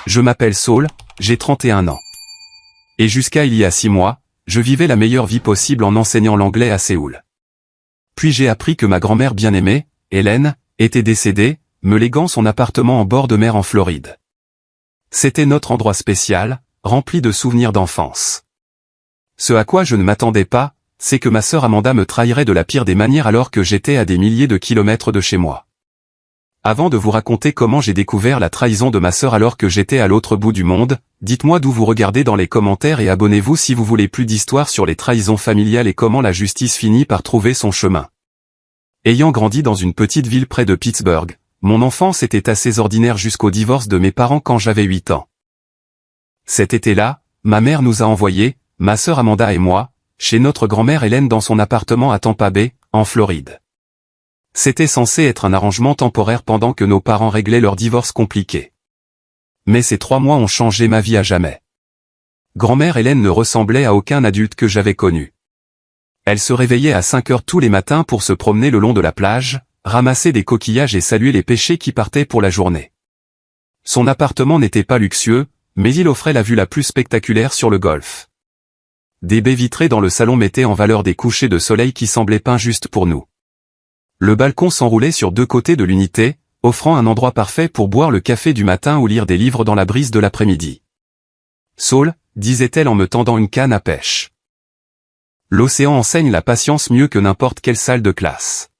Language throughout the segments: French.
Je m'appelle Saul, j'ai 31 ans. Et jusqu'à il y a 6 mois, je vivais la meilleure vie possible en enseignant l'anglais à Séoul. Puis j'ai appris que ma grand-mère bien-aimée, Hélène, était décédée, me léguant son appartement en bord de mer en Floride. C'était notre endroit spécial, rempli de souvenirs d'enfance. Ce à quoi je ne m'attendais pas, c'est que ma sœur Amanda me trahirait de la pire des manières alors que j'étais à des milliers de kilomètres de chez moi. Avant de vous raconter comment j'ai découvert la trahison de ma sœur alors que j'étais à l'autre bout du monde, dites-moi d'où vous regardez dans les commentaires et abonnez-vous si vous voulez plus d'histoires sur les trahisons familiales et comment la justice finit par trouver son chemin. Ayant grandi dans une petite ville près de Pittsburgh, mon enfance était assez ordinaire jusqu'au divorce de mes parents quand j'avais 8 ans. Cet été-là, ma mère nous a envoyés, ma sœur Amanda et moi, chez notre grand-mère Hélène dans son appartement à Tampa Bay, en Floride. C'était censé être un arrangement temporaire pendant que nos parents réglaient leur divorce compliqué. Mais ces 3 mois ont changé ma vie à jamais. Grand-mère Hélène ne ressemblait à aucun adulte que j'avais connu. Elle se réveillait à 5 heures tous les matins pour se promener le long de la plage, ramasser des coquillages et saluer les pêcheurs qui partaient pour la journée. Son appartement n'était pas luxueux, mais il offrait la vue la plus spectaculaire sur le golfe. Des baies vitrées dans le salon mettaient en valeur des couchers de soleil qui semblaient peints juste pour nous. Le balcon s'enroulait sur 2 côtés de l'unité, offrant un endroit parfait pour boire le café du matin ou lire des livres dans la brise de l'après-midi. Saul, disait-elle en me tendant une canne à pêche. L'océan enseigne la patience mieux que n'importe quelle salle de classe.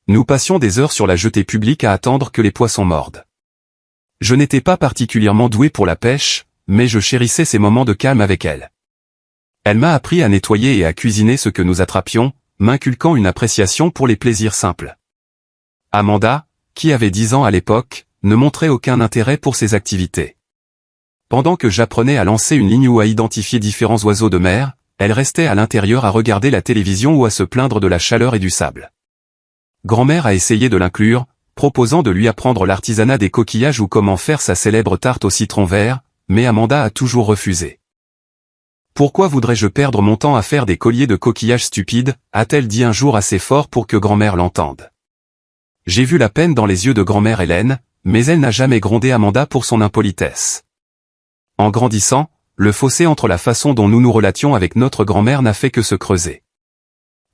Nous passions des heures sur la jetée publique à attendre que les poissons mordent. Je n'étais pas particulièrement doué pour la pêche, mais je chérissais ces moments de calme avec elle. Elle m'a appris à nettoyer et à cuisiner ce que nous attrapions, m'inculquant une appréciation pour les plaisirs simples. Amanda, qui avait 10 ans à l'époque, ne montrait aucun intérêt pour ces activités. Pendant que j'apprenais à lancer une ligne ou à identifier différents oiseaux de mer, elle restait à l'intérieur à regarder la télévision ou à se plaindre de la chaleur et du sable. Grand-mère a essayé de l'inclure, proposant de lui apprendre l'artisanat des coquillages ou comment faire sa célèbre tarte au citron vert, mais Amanda a toujours refusé. Pourquoi voudrais-je perdre mon temps à faire des colliers de coquillages stupides, a-t-elle dit un jour assez fort pour que grand-mère l'entende. J'ai vu la peine dans les yeux de grand-mère Hélène, mais elle n'a jamais grondé Amanda pour son impolitesse. En grandissant, le fossé entre la façon dont nous nous relations avec notre grand-mère n'a fait que se creuser.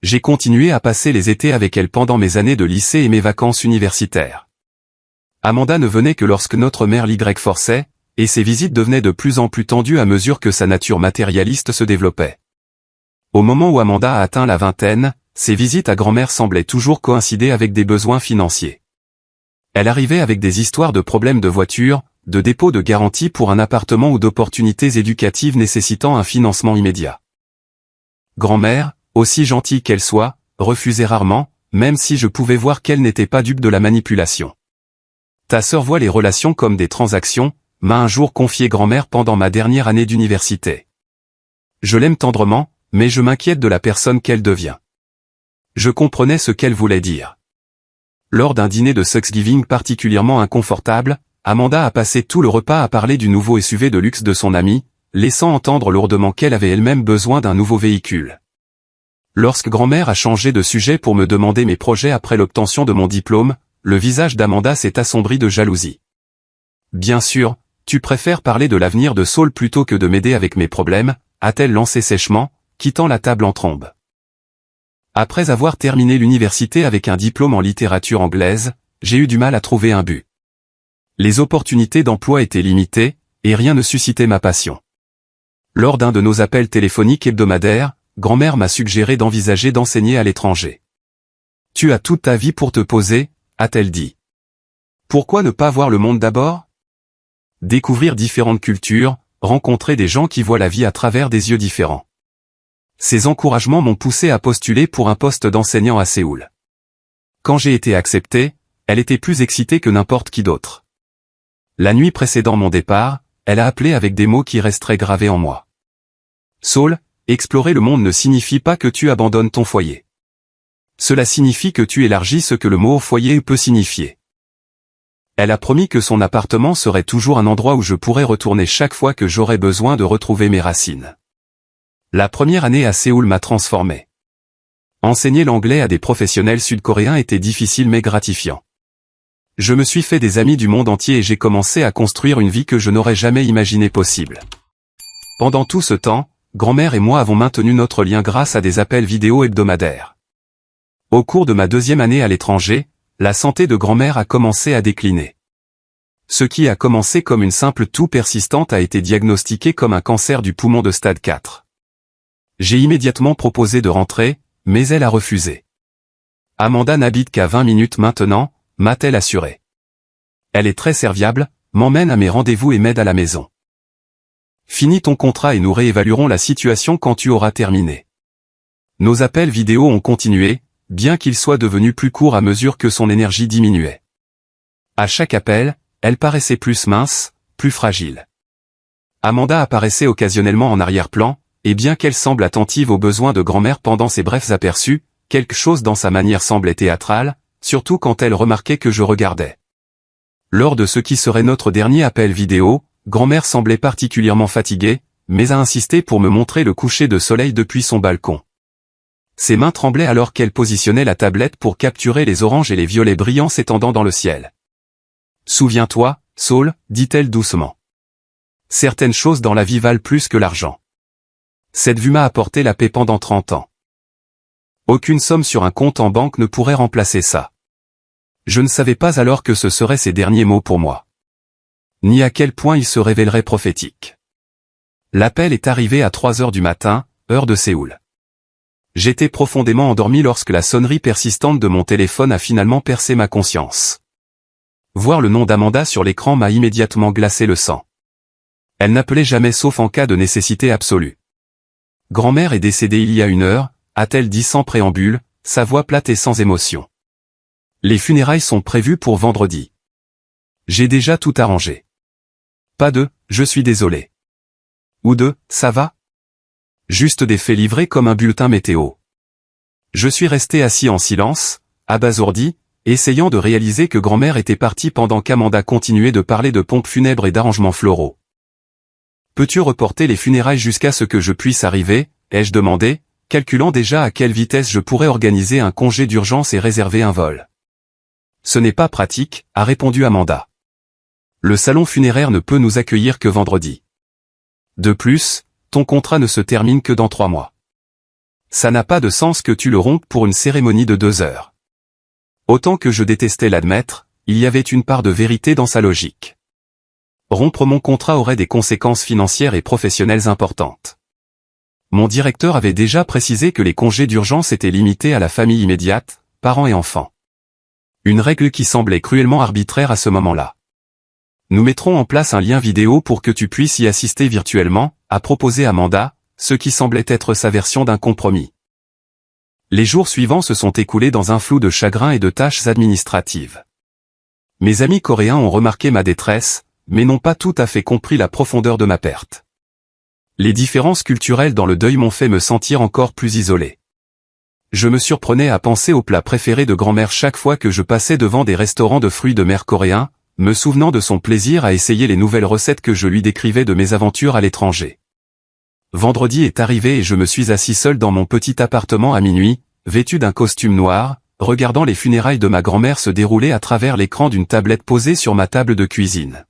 J'ai continué à passer les étés avec elle pendant mes années de lycée et mes vacances universitaires. Amanda ne venait que lorsque notre mère l'Y forçait, et ses visites devenaient de plus en plus tendues à mesure que sa nature matérialiste se développait. Au moment où Amanda a atteint la vingtaine, ses visites à grand-mère semblaient toujours coïncider avec des besoins financiers. Elle arrivait avec des histoires de problèmes de voiture, de dépôt de garantie pour un appartement ou d'opportunités éducatives nécessitant un financement immédiat. Grand-mère, aussi gentille qu'elle soit, refusait rarement, même si je pouvais voir qu'elle n'était pas dupe de la manipulation. Ta sœur voit les relations comme des transactions, m'a un jour confié grand-mère pendant ma dernière année d'université. Je l'aime tendrement, mais je m'inquiète de la personne qu'elle devient. Je comprenais ce qu'elle voulait dire. Lors d'un dîner de Thanksgiving particulièrement inconfortable, Amanda a passé tout le repas à parler du nouveau SUV de luxe de son amie, laissant entendre lourdement qu'elle avait elle-même besoin d'un nouveau véhicule. Lorsque grand-mère a changé de sujet pour me demander mes projets après l'obtention de mon diplôme, le visage d'Amanda s'est assombri de jalousie. Bien sûr, tu préfères parler de l'avenir de Saul plutôt que de m'aider avec mes problèmes, a-t-elle lancé sèchement, quittant la table en trombe. Après avoir terminé l'université avec un diplôme en littérature anglaise, j'ai eu du mal à trouver un but. Les opportunités d'emploi étaient limitées, et rien ne suscitait ma passion. Lors d'un de nos appels téléphoniques hebdomadaires, grand-mère m'a suggéré d'envisager d'enseigner à l'étranger. Tu as toute ta vie pour te poser, a-t-elle dit. Pourquoi ne pas voir le monde d'abord ? Découvrir différentes cultures, rencontrer des gens qui voient la vie à travers des yeux différents. Ces encouragements m'ont poussé à postuler pour un poste d'enseignant à Séoul. Quand j'ai été accepté, elle était plus excitée que n'importe qui d'autre. La nuit précédant mon départ, elle a appelé avec des mots qui resteraient gravés en moi. Saul, explorer le monde ne signifie pas que tu abandonnes ton foyer. Cela signifie que tu élargis ce que le mot foyer peut signifier. Elle a promis que son appartement serait toujours un endroit où je pourrais retourner chaque fois que j'aurais besoin de retrouver mes racines. La première année à Séoul m'a transformé. Enseigner l'anglais à des professionnels sud-coréens était difficile mais gratifiant. Je me suis fait des amis du monde entier et j'ai commencé à construire une vie que je n'aurais jamais imaginé possible. Pendant tout ce temps, grand-mère et moi avons maintenu notre lien grâce à des appels vidéo hebdomadaires. Au cours de ma 2e année à l'étranger, la santé de grand-mère a commencé à décliner. Ce qui a commencé comme une simple toux persistante a été diagnostiqué comme un cancer du poumon de stade 4. J'ai immédiatement proposé de rentrer, mais elle a refusé. Amanda n'habite qu'à 20 minutes maintenant, m'a-t-elle assuré. Elle est très serviable, m'emmène à mes rendez-vous et m'aide à la maison. Finis ton contrat et nous réévaluerons la situation quand tu auras terminé. Nos appels vidéo ont continué, bien qu'ils soient devenus plus courts à mesure que son énergie diminuait. À chaque appel, elle paraissait plus mince, plus fragile. Amanda apparaissait occasionnellement en arrière-plan, et bien qu'elle semble attentive aux besoins de grand-mère pendant ses brefs aperçus, quelque chose dans sa manière semblait théâtrale, surtout quand elle remarquait que je regardais. Lors de ce qui serait notre dernier appel vidéo, grand-mère semblait particulièrement fatiguée, mais a insisté pour me montrer le coucher de soleil depuis son balcon. Ses mains tremblaient alors qu'elle positionnait la tablette pour capturer les oranges et les violets brillants s'étendant dans le ciel. « Souviens-toi, Saul, dit-elle doucement. Certaines choses dans la vie valent plus que l'argent. Cette vue m'a apporté la paix pendant 30 ans. Aucune somme sur un compte en banque ne pourrait remplacer ça. Je ne savais pas alors que ce seraient ses derniers mots pour moi. Ni à quel point il se révélerait prophétique. L'appel est arrivé à 3 heures du matin, heure de Séoul. J'étais profondément endormi lorsque la sonnerie persistante de mon téléphone a finalement percé ma conscience. Voir le nom d'Amanda sur l'écran m'a immédiatement glacé le sang. Elle n'appelait jamais sauf en cas de nécessité absolue. Grand-mère est décédée il y a 1 heure, a-t-elle dit sans préambule, sa voix plate et sans émotion. Les funérailles sont prévues pour vendredi. J'ai déjà tout arrangé. Pas de « je suis désolé ». Ou de « ça va ». Juste des faits livrés comme un bulletin météo. Je suis resté assis en silence, abasourdi, essayant de réaliser que grand-mère était partie pendant qu'Amanda continuait de parler de pompes funèbres et d'arrangements floraux. « Peux-tu reporter les funérailles jusqu'à ce que je puisse arriver ?» ai-je demandé, calculant déjà à quelle vitesse je pourrais organiser un congé d'urgence et réserver un vol. « Ce n'est pas pratique, a répondu Amanda. Le salon funéraire ne peut nous accueillir que vendredi. De plus, ton contrat ne se termine que dans 3 mois. Ça n'a pas de sens que tu le rompes pour une cérémonie de 2 heures. Autant que je détestais l'admettre, il y avait une part de vérité dans sa logique. Rompre mon contrat aurait des conséquences financières et professionnelles importantes. Mon directeur avait déjà précisé que les congés d'urgence étaient limités à la famille immédiate, parents et enfants. Une règle qui semblait cruellement arbitraire à ce moment-là. Nous mettrons en place un lien vidéo pour que tu puisses y assister virtuellement, a proposé Amanda, ce qui semblait être sa version d'un compromis. Les jours suivants se sont écoulés dans un flou de chagrin et de tâches administratives. Mes amis coréens ont remarqué ma détresse, mais n'ont pas tout à fait compris la profondeur de ma perte. Les différences culturelles dans le deuil m'ont fait me sentir encore plus isolé. Je me surprenais à penser aux plats préférés de grand-mère chaque fois que je passais devant des restaurants de fruits de mer coréens, me souvenant de son plaisir à essayer les nouvelles recettes que je lui décrivais de mes aventures à l'étranger. Vendredi est arrivé et je me suis assis seul dans mon petit appartement à minuit, vêtu d'un costume noir, regardant les funérailles de ma grand-mère se dérouler à travers l'écran d'une tablette posée sur ma table de cuisine.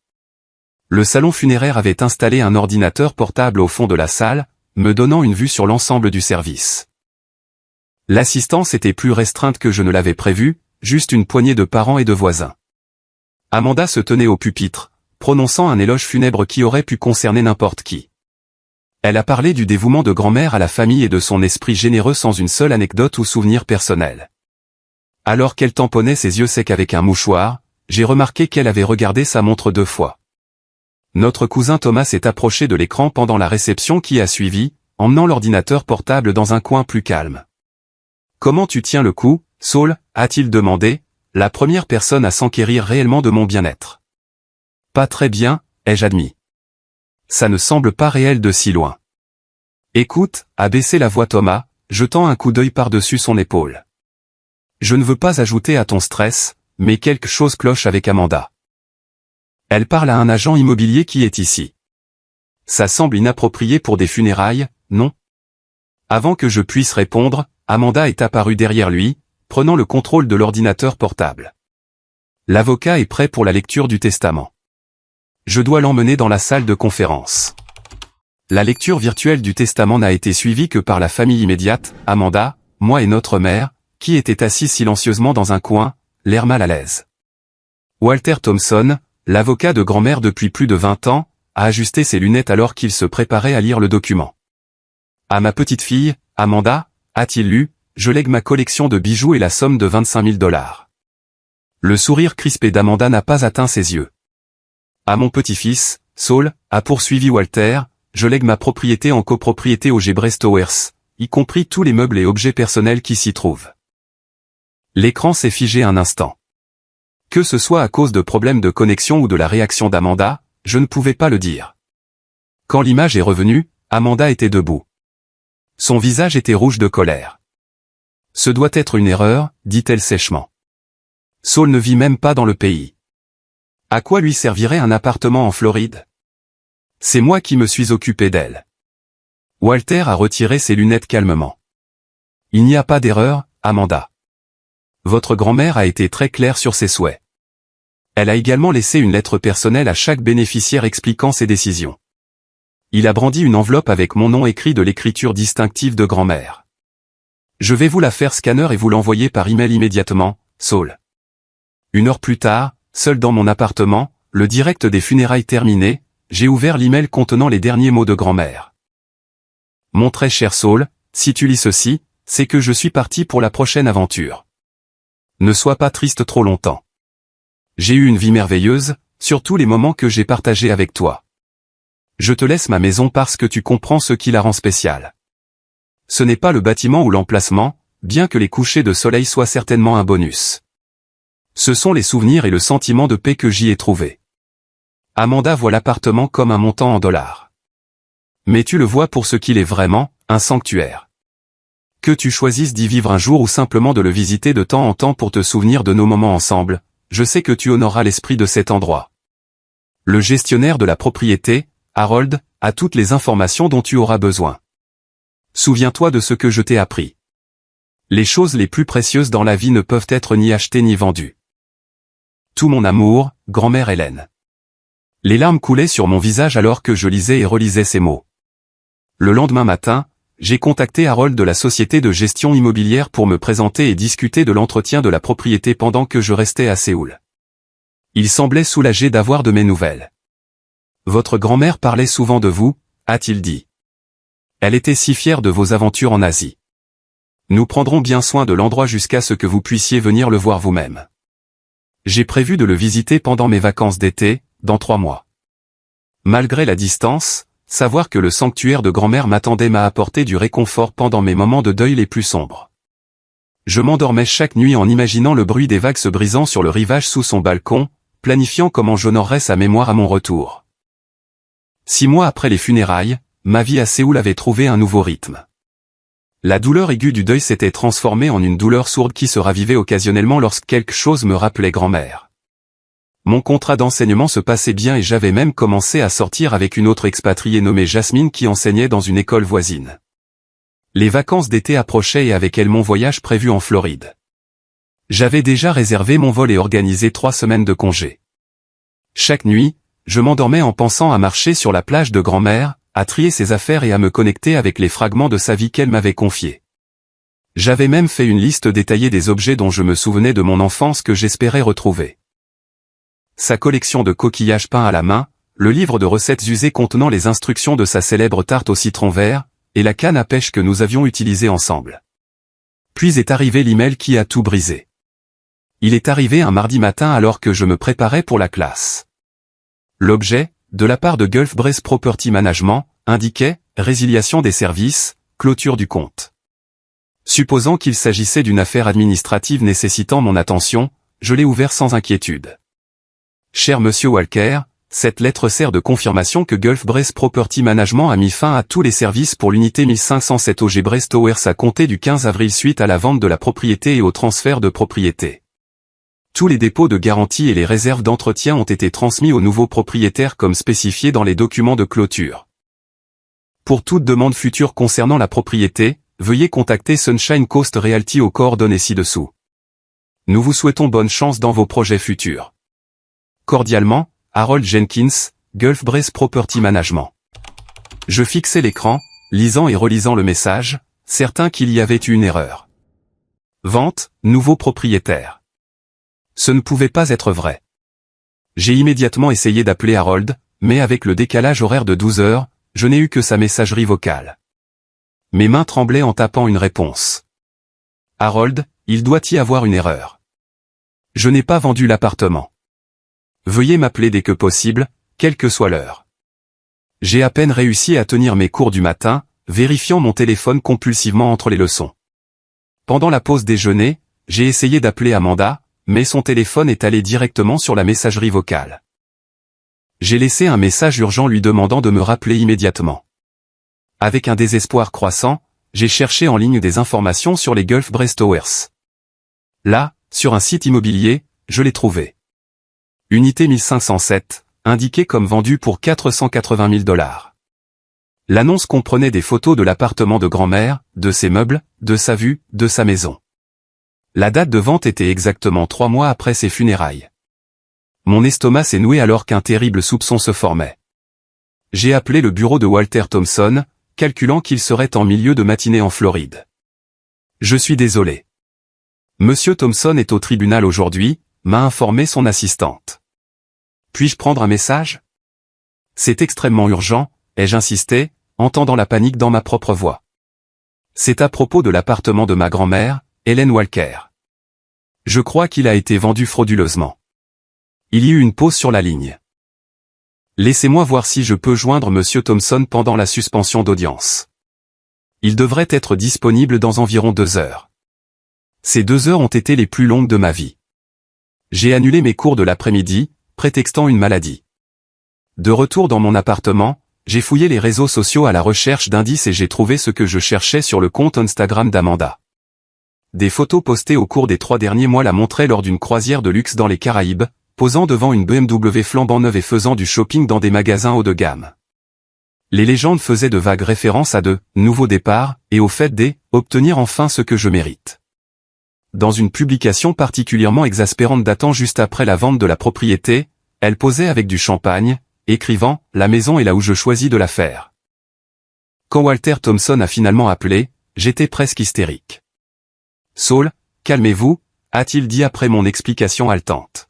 Le salon funéraire avait installé un ordinateur portable au fond de la salle, me donnant une vue sur l'ensemble du service. L'assistance était plus restreinte que je ne l'avais prévu, juste une poignée de parents et de voisins. Amanda se tenait au pupitre, prononçant un éloge funèbre qui aurait pu concerner n'importe qui. Elle a parlé du dévouement de grand-mère à la famille et de son esprit généreux sans une seule anecdote ou souvenir personnel. Alors qu'elle tamponnait ses yeux secs avec un mouchoir, j'ai remarqué qu'elle avait regardé sa montre 2 fois. Notre cousin Thomas s'est approché de l'écran pendant la réception qui a suivi, emmenant l'ordinateur portable dans un coin plus calme. « Comment tu tiens le coup, Saul ?» a-t-il demandé, la première personne à s'enquérir réellement de mon bien-être. « Pas très bien, ai-je admis. Ça ne semble pas réel de si loin. »« Écoute, » a baissé la voix Thomas, jetant un coup d'œil par-dessus son épaule. « Je ne veux pas ajouter à ton stress, mais quelque chose cloche avec Amanda. Elle parle à un agent immobilier qui est ici. Ça semble inapproprié pour des funérailles, non ? » Avant que je puisse répondre, Amanda est apparue derrière lui, prenant le contrôle de l'ordinateur portable. L'avocat est prêt pour la lecture du testament. Je dois l'emmener dans la salle de conférence. La lecture virtuelle du testament n'a été suivie que par la famille immédiate, Amanda, moi et notre mère, qui était assise silencieusement dans un coin, l'air mal à l'aise. Walter Thompson, l'avocat de grand-mère depuis plus de 20 ans, a ajusté ses lunettes alors qu'il se préparait à lire le document. À ma petite fille, Amanda, a-t-il lu, je lègue ma collection de bijoux et la somme de 25 000 $. Le sourire crispé d'Amanda n'a pas atteint ses yeux. À mon petit-fils, Saul, a poursuivi Walter, je lègue ma propriété en copropriété au Gebrest Towers, y compris tous les meubles et objets personnels qui s'y trouvent. L'écran s'est figé un instant. Que ce soit à cause de problèmes de connexion ou de la réaction d'Amanda, je ne pouvais pas le dire. Quand l'image est revenue, Amanda était debout. Son visage était rouge de colère. Ce doit être une erreur, dit-elle sèchement. Saul ne vit même pas dans le pays. À quoi lui servirait un appartement en Floride? C'est moi qui me suis occupé d'elle. Walter a retiré ses lunettes calmement. Il n'y a pas d'erreur, Amanda. Votre grand-mère a été très claire sur ses souhaits. Elle a également laissé une lettre personnelle à chaque bénéficiaire expliquant ses décisions. Il a brandi une enveloppe avec mon nom écrit de l'écriture distinctive de grand-mère. Je vais vous la faire scanner et vous l'envoyer par email immédiatement, Saul. 1 heure plus tard, seul dans mon appartement, le direct des funérailles terminé, j'ai ouvert l'email contenant les derniers mots de grand-mère. Mon très cher Saul, si tu lis ceci, c'est que je suis parti pour la prochaine aventure. Ne sois pas triste trop longtemps. J'ai eu une vie merveilleuse, surtout les moments que j'ai partagés avec toi. Je te laisse ma maison parce que tu comprends ce qui la rend spéciale. Ce n'est pas le bâtiment ou l'emplacement, bien que les couchers de soleil soient certainement un bonus. Ce sont les souvenirs et le sentiment de paix que j'y ai trouvé. Amanda voit l'appartement comme un montant en dollars. Mais tu le vois pour ce qu'il est vraiment, un sanctuaire. Que tu choisisses d'y vivre un jour ou simplement de le visiter de temps en temps pour te souvenir de nos moments ensemble, je sais que tu honoreras l'esprit de cet endroit. Le gestionnaire de la propriété, Harold, a toutes les informations dont tu auras besoin. Souviens-toi de ce que je t'ai appris. Les choses les plus précieuses dans la vie ne peuvent être ni achetées ni vendues. Tout mon amour, grand-mère Hélène. Les larmes coulaient sur mon visage alors que je lisais et relisais ces mots. Le lendemain matin, j'ai contacté Harold de la société de gestion immobilière pour me présenter et discuter de l'entretien de la propriété pendant que je restais à Séoul. Il semblait soulagé d'avoir de mes nouvelles. Votre grand-mère parlait souvent de vous, a-t-il dit. Elle était si fière de vos aventures en Asie. Nous prendrons bien soin de l'endroit jusqu'à ce que vous puissiez venir le voir vous-même. J'ai prévu de le visiter pendant mes vacances d'été, dans 3 mois. Malgré la distance, savoir que le sanctuaire de grand-mère m'attendait m'a apporté du réconfort pendant mes moments de deuil les plus sombres. Je m'endormais chaque nuit en imaginant le bruit des vagues se brisant sur le rivage sous son balcon, planifiant comment j'honorerais sa mémoire à mon retour. 6 mois après les funérailles, ma vie à Séoul avait trouvé un nouveau rythme. La douleur aiguë du deuil s'était transformée en une douleur sourde qui se ravivait occasionnellement lorsque quelque chose me rappelait grand-mère. Mon contrat d'enseignement se passait bien et j'avais même commencé à sortir avec une autre expatriée nommée Jasmine qui enseignait dans une école voisine. Les vacances d'été approchaient et avec elles mon voyage prévu en Floride. J'avais déjà réservé mon vol et organisé 3 semaines de congé. Chaque nuit, je m'endormais en pensant à marcher sur la plage de grand-mère, à trier ses affaires et à me connecter avec les fragments de sa vie qu'elle m'avait confiés. J'avais même fait une liste détaillée des objets dont je me souvenais de mon enfance que j'espérais retrouver. Sa collection de coquillages peints à la main, le livre de recettes usées contenant les instructions de sa célèbre tarte au citron vert, et la canne à pêche que nous avions utilisée ensemble. Puis est arrivé l'email qui a tout brisé. Il est arrivé un mardi matin alors que je me préparais pour la classe. L'objet, de la part de Gulf Breeze Property Management, indiquait « Résiliation des services, clôture du compte ». Supposant qu'il s'agissait d'une affaire administrative nécessitant mon attention, je l'ai ouvert sans inquiétude. Cher Monsieur Walker, cette lettre sert de confirmation que Gulf Breeze Property Management a mis fin à tous les services pour l'unité 1507 au Gebrest Towers à compter du 15 avril suite à la vente de la propriété et au transfert de propriété. Tous les dépôts de garantie et les réserves d'entretien ont été transmis aux nouveaux propriétaires comme spécifié dans les documents de clôture. Pour toute demande future concernant la propriété, veuillez contacter Sunshine Coast Realty aux coordonnées ci-dessous. Nous vous souhaitons bonne chance dans vos projets futurs. Cordialement, Harold Jenkins, Gulf Breeze Property Management. Je fixais l'écran, lisant et relisant le message, certain qu'il y avait eu une erreur. Vente, nouveau propriétaire. Ce ne pouvait pas être vrai. J'ai immédiatement essayé d'appeler Harold, mais avec le décalage horaire de 12 heures, je n'ai eu que sa messagerie vocale. Mes mains tremblaient en tapant une réponse. Harold, il doit y avoir une erreur. Je n'ai pas vendu l'appartement. Veuillez m'appeler dès que possible, quelle que soit l'heure. J'ai à peine réussi à tenir mes cours du matin, vérifiant mon téléphone compulsivement entre les leçons. Pendant la pause déjeuner, j'ai essayé d'appeler Amanda, mais son téléphone est allé directement sur la messagerie vocale. J'ai laissé un message urgent lui demandant de me rappeler immédiatement. Avec un désespoir croissant, j'ai cherché en ligne des informations sur les Gulf Breeze Towers. Là, sur un site immobilier, je l'ai trouvé. Unité 1507, indiquée comme vendue pour 480 000 $. L'annonce comprenait des photos de l'appartement de grand-mère, de ses meubles, de sa vue, de sa maison. La date de vente était exactement 3 mois après ses funérailles. Mon estomac s'est noué alors qu'un terrible soupçon se formait. J'ai appelé le bureau de Walter Thompson, calculant qu'il serait en milieu de matinée en Floride. Je suis désolé. Monsieur Thompson est au tribunal aujourd'hui, m'a informé son assistante. Puis-je prendre un message? C'est extrêmement urgent, ai-je insisté, entendant la panique dans ma propre voix. C'est à propos de l'appartement de ma grand-mère, Helen Walker. Je crois qu'il a été vendu frauduleusement. Il y eut une pause sur la ligne. Laissez-moi voir si je peux joindre Monsieur Thompson pendant la suspension d'audience. Il devrait être disponible dans environ 2 heures. Ces 2 heures ont été les plus longues de ma vie. J'ai annulé mes cours de l'après-midi, prétextant une maladie. De retour dans mon appartement, j'ai fouillé les réseaux sociaux à la recherche d'indices et j'ai trouvé ce que je cherchais sur le compte Instagram d'Amanda. Des photos postées au cours des 3 derniers mois la montraient lors d'une croisière de luxe dans les Caraïbes, posant devant une BMW flambant neuve et faisant du shopping dans des magasins haut de gamme. Les légendes faisaient de vagues références à de « nouveaux départs » et au fait « obtenir enfin ce que je mérite ». Dans une publication particulièrement exaspérante datant juste après la vente de la propriété, elle posait avec du champagne, écrivant « La maison est là où je choisis de la faire ». Quand Walter Thompson a finalement appelé, j'étais presque hystérique. « Saul, calmez-vous », a-t-il dit après mon explication haletante.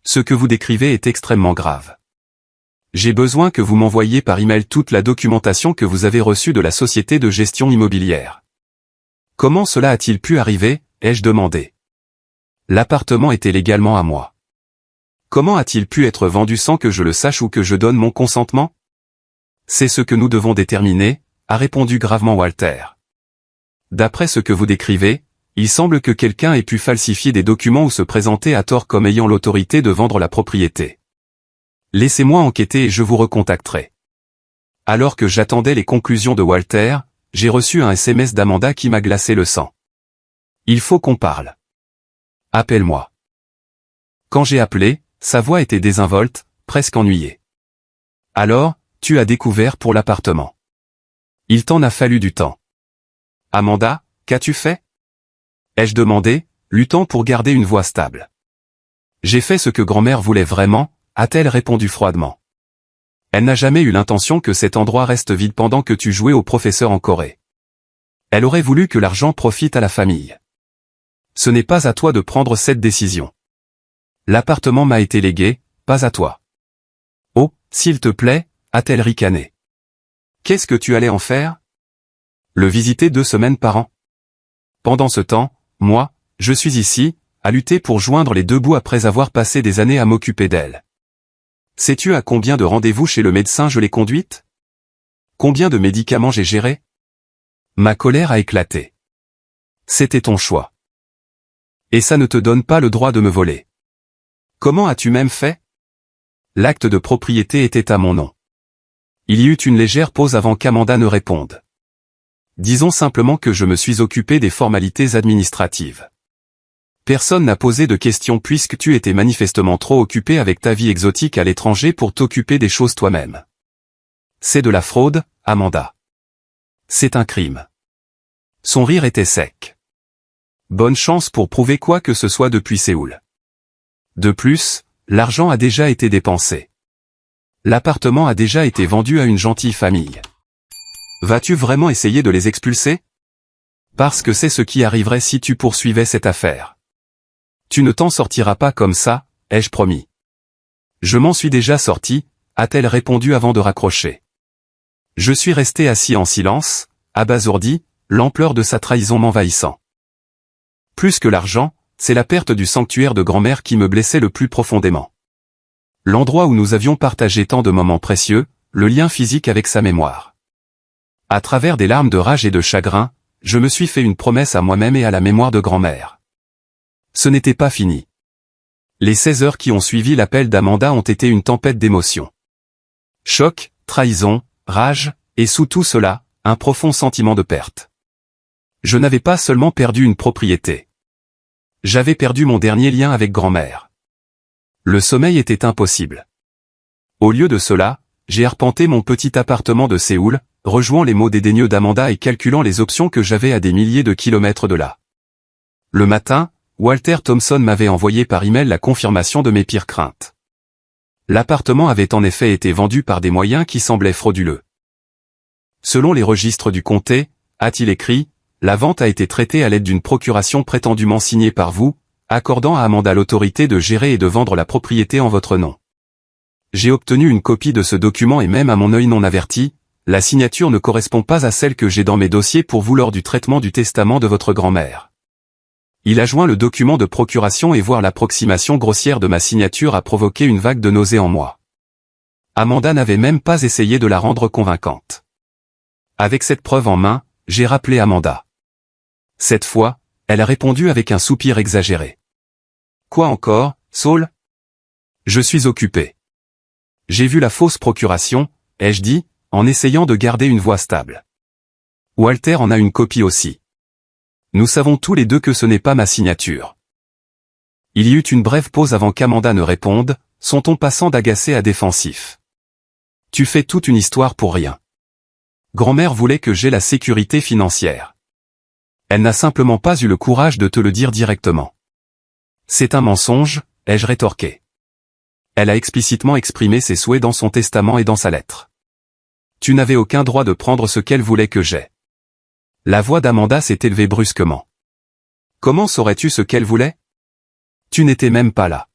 Ce que vous décrivez est extrêmement grave. J'ai besoin que vous m'envoyiez par email toute la documentation que vous avez reçue de la société de gestion immobilière. Comment cela a-t-il pu arriver, ai-je demandé. L'appartement était légalement à moi. Comment a-t-il pu être vendu sans que je le sache ou que je donne mon consentement? C'est ce que nous devons déterminer, a répondu gravement Walter. D'après ce que vous décrivez, il semble que quelqu'un ait pu falsifier des documents ou se présenter à tort comme ayant l'autorité de vendre la propriété. Laissez-moi enquêter et je vous recontacterai. Alors que j'attendais les conclusions de Walter, j'ai reçu un SMS d'Amanda qui m'a glacé le sang. Il faut qu'on parle. Appelle-moi. Quand j'ai appelé, sa voix était désinvolte, presque ennuyée. Alors, tu as découvert pour l'appartement. Il t'en a fallu du temps. Amanda, qu'as-tu fait? Ai-je demandé, luttant pour garder une voix stable. J'ai fait ce que grand-mère voulait vraiment, a-t-elle répondu froidement. Elle n'a jamais eu l'intention que cet endroit reste vide pendant que tu jouais au professeur en Corée. Elle aurait voulu que l'argent profite à la famille. Ce n'est pas à toi de prendre cette décision. L'appartement m'a été légué, pas à toi. Oh, s'il te plaît, a-t-elle ricané. Qu'est-ce que tu allais en faire? Le visiter 2 semaines par an. Pendant ce temps, moi, je suis ici, à lutter pour joindre les 2 bouts après avoir passé des années à m'occuper d'elle. Sais-tu à combien de rendez-vous chez le médecin je l'ai conduite? Combien de médicaments j'ai géré? Ma colère a éclaté. C'était ton choix. Et ça ne te donne pas le droit de me voler. Comment as-tu même fait? L'acte de propriété était à mon nom. Il y eut une légère pause avant qu'Amanda ne réponde. Disons simplement que je me suis occupé des formalités administratives. Personne n'a posé de questions puisque tu étais manifestement trop occupé avec ta vie exotique à l'étranger pour t'occuper des choses toi-même. C'est de la fraude, Amanda. C'est un crime. Son rire était sec. Bonne chance pour prouver quoi que ce soit depuis Séoul. De plus, l'argent a déjà été dépensé. L'appartement a déjà été vendu à une gentille famille. Vas-tu vraiment essayer de les expulser? Parce que c'est ce qui arriverait si tu poursuivais cette affaire. Tu ne t'en sortiras pas comme ça, ai-je promis. Je m'en suis déjà sorti, a-t-elle répondu avant de raccrocher. Je suis resté assis en silence, abasourdi, l'ampleur de sa trahison m'envahissant. Plus que l'argent, c'est la perte du sanctuaire de grand-mère qui me blessait le plus profondément. L'endroit où nous avions partagé tant de moments précieux, le lien physique avec sa mémoire. À travers des larmes de rage et de chagrin, je me suis fait une promesse à moi-même et à la mémoire de grand-mère. Ce n'était pas fini. Les 16 heures qui ont suivi l'appel d'Amanda ont été une tempête d'émotions. Choc, trahison, rage, et sous tout cela, un profond sentiment de perte. Je n'avais pas seulement perdu une propriété. J'avais perdu mon dernier lien avec grand-mère. Le sommeil était impossible. Au lieu de cela, j'ai arpenté mon petit appartement de Séoul, rejouant les mots dédaigneux d'Amanda et calculant les options que j'avais à des milliers de kilomètres de là. Le matin, Walter Thompson m'avait envoyé par email la confirmation de mes pires craintes. L'appartement avait en effet été vendu par des moyens qui semblaient frauduleux. Selon les registres du comté, a-t-il écrit, la vente a été traitée à l'aide d'une procuration prétendument signée par vous, accordant à Amanda l'autorité de gérer et de vendre la propriété en votre nom. J'ai obtenu une copie de ce document et même à mon œil non averti, la signature ne correspond pas à celle que j'ai dans mes dossiers pour vous lors du traitement du testament de votre grand-mère. Il a joint le document de procuration et voir l'approximation grossière de ma signature a provoqué une vague de nausée en moi. Amanda n'avait même pas essayé de la rendre convaincante. Avec cette preuve en main, j'ai rappelé Amanda. Cette fois, elle a répondu avec un soupir exagéré. Quoi encore, Saul? Je suis occupé. J'ai vu la fausse procuration, ai-je dit, en essayant de garder une voix stable. Walter en a une copie aussi. Nous savons tous les deux que ce n'est pas ma signature. Il y eut une brève pause avant qu'Amanda ne réponde, son ton passant d'agacé à défensif. Tu fais toute une histoire pour rien. Grand-mère voulait que j'aie la sécurité financière. Elle n'a simplement pas eu le courage de te le dire directement. C'est un mensonge, ai-je rétorqué. Elle a explicitement exprimé ses souhaits dans son testament et dans sa lettre. Tu n'avais aucun droit de prendre ce qu'elle voulait que j'aie. La voix d'Amanda s'est élevée brusquement. Comment saurais-tu ce qu'elle voulait? Tu n'étais même pas là.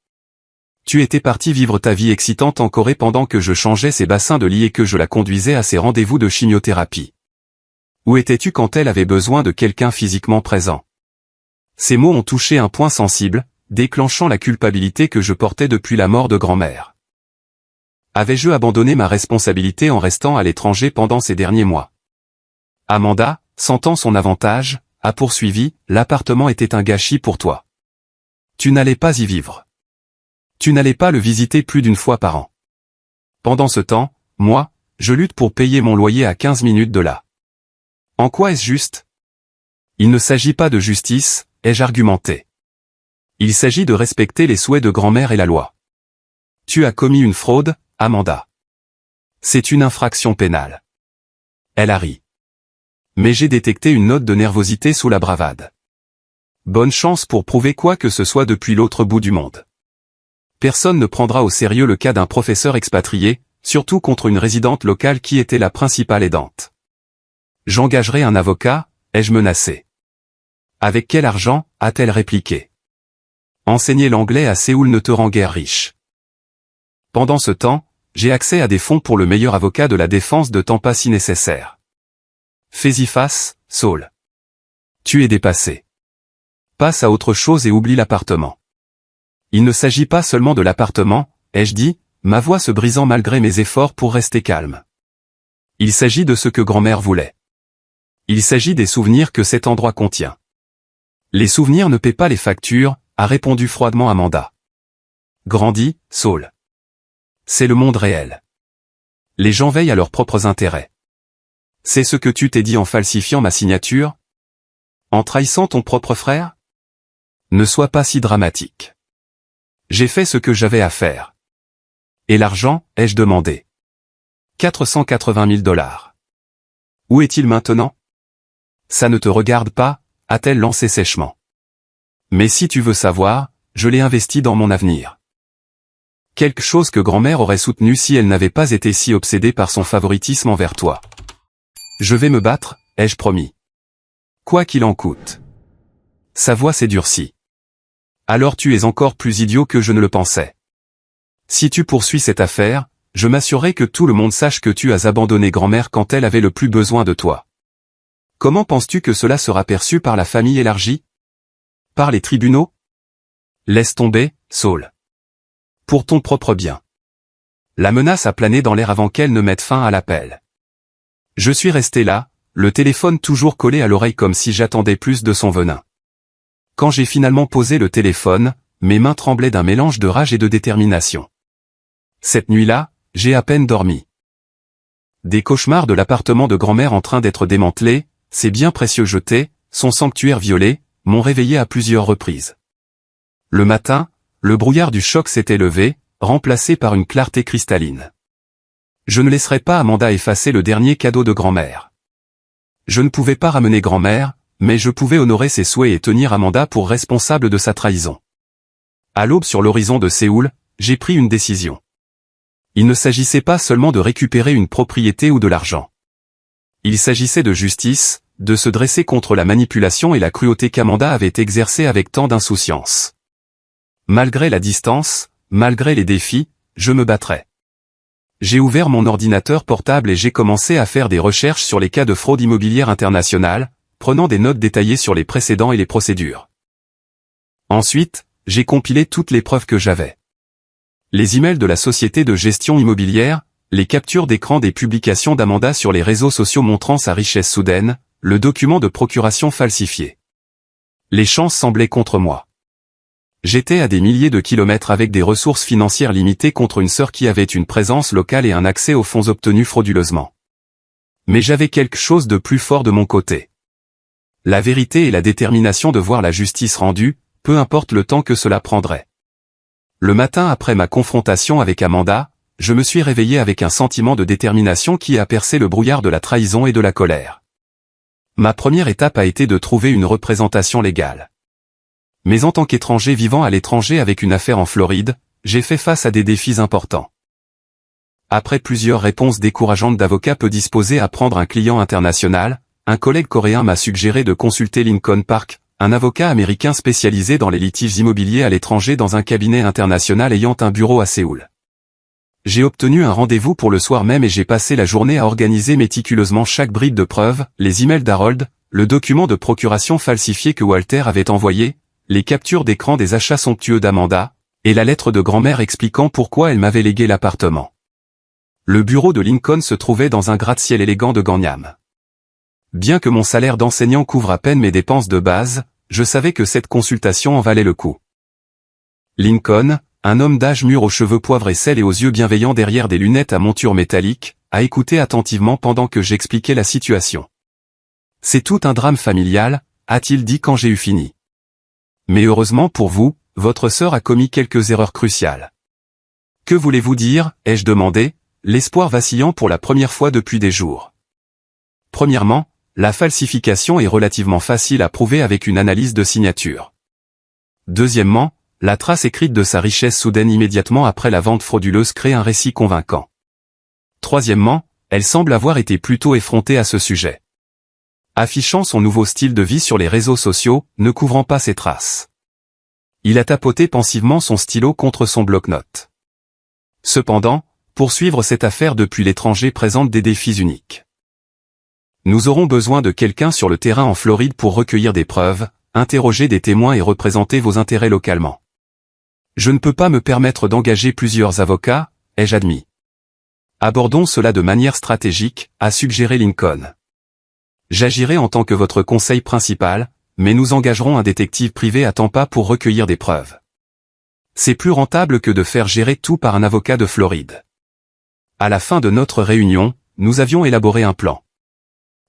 Tu étais parti vivre ta vie excitante en Corée pendant que je changeais ses bassins de lit et que je la conduisais à ses rendez-vous de chimiothérapie. Où étais-tu quand elle avait besoin de quelqu'un physiquement présent? Ces mots ont touché un point sensible, déclenchant la culpabilité que je portais depuis la mort de grand-mère. Avais-je abandonné ma responsabilité en restant à l'étranger pendant ces derniers mois? Amanda, sentant son avantage, a poursuivi, l'appartement était un gâchis pour toi. Tu n'allais pas y vivre. Tu n'allais pas le visiter plus d'une fois par an. Pendant ce temps, moi, je lutte pour payer mon loyer à 15 minutes de là. En quoi est-ce juste? Il ne s'agit pas de justice, ai-je argumenté. Il s'agit de respecter les souhaits de grand-mère et la loi. Tu as commis une fraude, Amanda. C'est une infraction pénale. Elle a ri. Mais j'ai détecté une note de nervosité sous la bravade. Bonne chance pour prouver quoi que ce soit depuis l'autre bout du monde. Personne ne prendra au sérieux le cas d'un professeur expatrié, surtout contre une résidente locale qui était la principale aidante. J'engagerai un avocat, ai-je menacé. Avec quel argent, a-t-elle répliqué. Enseigner l'anglais à Séoul ne te rend guère riche. Pendant ce temps, j'ai accès à des fonds pour le meilleur avocat de la défense de Tampa si nécessaire. Fais-y face, Saul. Tu es dépassé. Passe à autre chose et oublie l'appartement. Il ne s'agit pas seulement de l'appartement, ai-je dit, ma voix se brisant malgré mes efforts pour rester calme. Il s'agit de ce que grand-mère voulait. Il s'agit des souvenirs que cet endroit contient. Les souvenirs ne paient pas les factures, a répondu froidement Amanda. Grandis, Saul. C'est le monde réel. Les gens veillent à leurs propres intérêts. C'est ce que tu t'es dit en falsifiant ma signature? En trahissant ton propre frère? Ne sois pas si dramatique. J'ai fait ce que j'avais à faire. Et l'argent, ai-je demandé. 480 000 $. Où est-il maintenant? Ça ne te regarde pas, a-t-elle lancé sèchement. Mais si tu veux savoir, je l'ai investi dans mon avenir. Quelque chose que grand-mère aurait soutenu si elle n'avait pas été si obsédée par son favoritisme envers toi. Je vais me battre, ai-je promis. Quoi qu'il en coûte. Sa voix s'est durcie. Alors tu es encore plus idiot que je ne le pensais. Si tu poursuis cette affaire, je m'assurerai que tout le monde sache que tu as abandonné grand-mère quand elle avait le plus besoin de toi. Comment penses-tu que cela sera perçu par la famille élargie? Par les tribunaux? Laisse tomber, Saul. Pour ton propre bien. La menace a plané dans l'air avant qu'elle ne mette fin à l'appel. Je suis resté là, le téléphone toujours collé à l'oreille comme si j'attendais plus de son venin. Quand j'ai finalement posé le téléphone, mes mains tremblaient d'un mélange de rage et de détermination. Cette nuit-là, j'ai à peine dormi. Des cauchemars de l'appartement de grand-mère en train d'être démantelé, ses biens précieux jetés, son sanctuaire violé, m'ont réveillé à plusieurs reprises. Le matin, le brouillard du choc s'était levé, remplacé par une clarté cristalline. Je ne laisserai pas Amanda effacer le dernier cadeau de grand-mère. Je ne pouvais pas ramener grand-mère, mais je pouvais honorer ses souhaits et tenir Amanda pour responsable de sa trahison. À l'aube sur l'horizon de Séoul, j'ai pris une décision. Il ne s'agissait pas seulement de récupérer une propriété ou de l'argent. Il s'agissait de justice, de se dresser contre la manipulation et la cruauté qu'Amanda avait exercée avec tant d'insouciance. Malgré la distance, malgré les défis, je me battrai. J'ai ouvert mon ordinateur portable et j'ai commencé à faire des recherches sur les cas de fraude immobilière internationale, prenant des notes détaillées sur les précédents et les procédures. Ensuite, j'ai compilé toutes les preuves que j'avais. Les emails de la société de gestion immobilière, les captures d'écran des publications d'Amanda sur les réseaux sociaux montrant sa richesse soudaine, le document de procuration falsifié. Les chances semblaient contre moi. J'étais à des milliers de kilomètres avec des ressources financières limitées contre une sœur qui avait une présence locale et un accès aux fonds obtenus frauduleusement. Mais j'avais quelque chose de plus fort de mon côté. La vérité et la détermination de voir la justice rendue, peu importe le temps que cela prendrait. Le matin après ma confrontation avec Amanda, je me suis réveillé avec un sentiment de détermination qui a percé le brouillard de la trahison et de la colère. Ma première étape a été de trouver une représentation légale. Mais en tant qu'étranger vivant à l'étranger avec une affaire en Floride, j'ai fait face à des défis importants. Après plusieurs réponses décourageantes d'avocats peu disposés à prendre un client international, un collègue coréen m'a suggéré de consulter Lincoln Park, un avocat américain spécialisé dans les litiges immobiliers à l'étranger dans un cabinet international ayant un bureau à Séoul. J'ai obtenu un rendez-vous pour le soir même et j'ai passé la journée à organiser méticuleusement chaque bride de preuve, les emails d'Harold, le document de procuration falsifié que Walter avait envoyé, les captures d'écran des achats somptueux d'Amanda, et la lettre de grand-mère expliquant pourquoi elle m'avait légué l'appartement. Le bureau de Lincoln se trouvait dans un gratte-ciel élégant de Gangnam. Bien que mon salaire d'enseignant couvre à peine mes dépenses de base, je savais que cette consultation en valait le coup. Lincoln, un homme d'âge mûr aux cheveux poivre et sel et aux yeux bienveillants derrière des lunettes à monture métallique, a écouté attentivement pendant que j'expliquais la situation. « C'est tout un drame familial », a-t-il dit quand j'ai eu fini. « Mais heureusement pour vous, votre sœur a commis quelques erreurs cruciales. »« Que voulez-vous dire ?» ai-je demandé, l'espoir vacillant pour la première fois depuis des jours. Premièrement, la falsification est relativement facile à prouver avec une analyse de signature. Deuxièmement, la trace écrite de sa richesse soudaine immédiatement après la vente frauduleuse crée un récit convaincant. Troisièmement, elle semble avoir été plutôt effrontée à ce sujet. Affichant son nouveau style de vie sur les réseaux sociaux, ne couvrant pas ses traces. Il a tapoté pensivement son stylo contre son bloc-notes. Cependant, poursuivre cette affaire depuis l'étranger présente des défis uniques. Nous aurons besoin de quelqu'un sur le terrain en Floride pour recueillir des preuves, interroger des témoins et représenter vos intérêts localement. Je ne peux pas me permettre d'engager plusieurs avocats, ai-je admis. Abordons cela de manière stratégique, a suggéré Lincoln. J'agirai en tant que votre conseil principal, mais nous engagerons un détective privé à Tampa pour recueillir des preuves. C'est plus rentable que de faire gérer tout par un avocat de Floride. À la fin de notre réunion, nous avions élaboré un plan.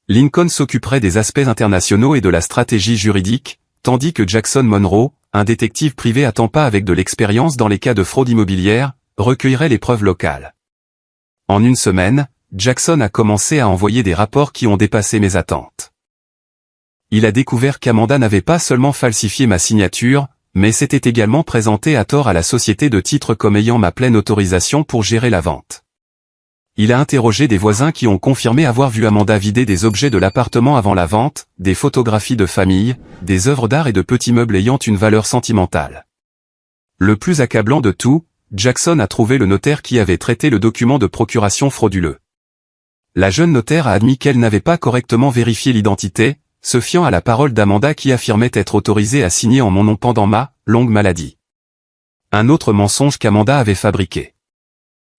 Lincoln s'occuperait des aspects internationaux et de la stratégie juridique, tandis que Jackson Monroe, un détective privé à Tampa avec de l'expérience dans les cas de fraude immobilière, recueillerait les preuves locales. En une semaine, Jackson a commencé à envoyer des rapports qui ont dépassé mes attentes. Il a découvert qu'Amanda n'avait pas seulement falsifié ma signature, mais s'était également présentée à tort à la société de titres comme ayant ma pleine autorisation pour gérer la vente. Il a interrogé des voisins qui ont confirmé avoir vu Amanda vider des objets de l'appartement avant la vente, des photographies de famille, des œuvres d'art et de petits meubles ayant une valeur sentimentale. Le plus accablant de tout, Jackson a trouvé le notaire qui avait traité le document de procuration frauduleux. La jeune notaire a admis qu'elle n'avait pas correctement vérifié l'identité, se fiant à la parole d'Amanda qui affirmait être autorisée à signer en mon nom pendant ma longue maladie. Un autre mensonge qu'Amanda avait fabriqué.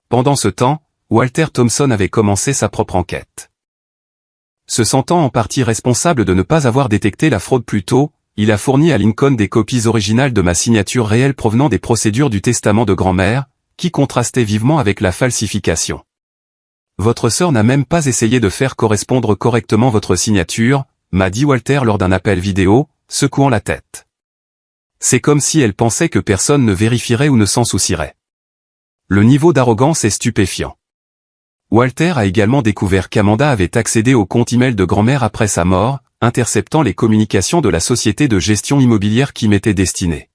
Pendant ce temps, Walter Thompson avait commencé sa propre enquête. Se sentant en partie responsable de ne pas avoir détecté la fraude plus tôt, il a fourni à Lincoln des copies originales de ma signature réelle provenant des procédures du testament de grand-mère, qui contrastaient vivement avec la falsification. Votre sœur n'a même pas essayé de faire correspondre correctement votre signature, m'a dit Walter lors d'un appel vidéo, secouant la tête. C'est comme si elle pensait que personne ne vérifierait ou ne s'en soucierait. Le niveau d'arrogance est stupéfiant. Walter a également découvert qu'Amanda avait accédé au compte email de grand-mère après sa mort, interceptant les communications de la société de gestion immobilière qui m'était destinée.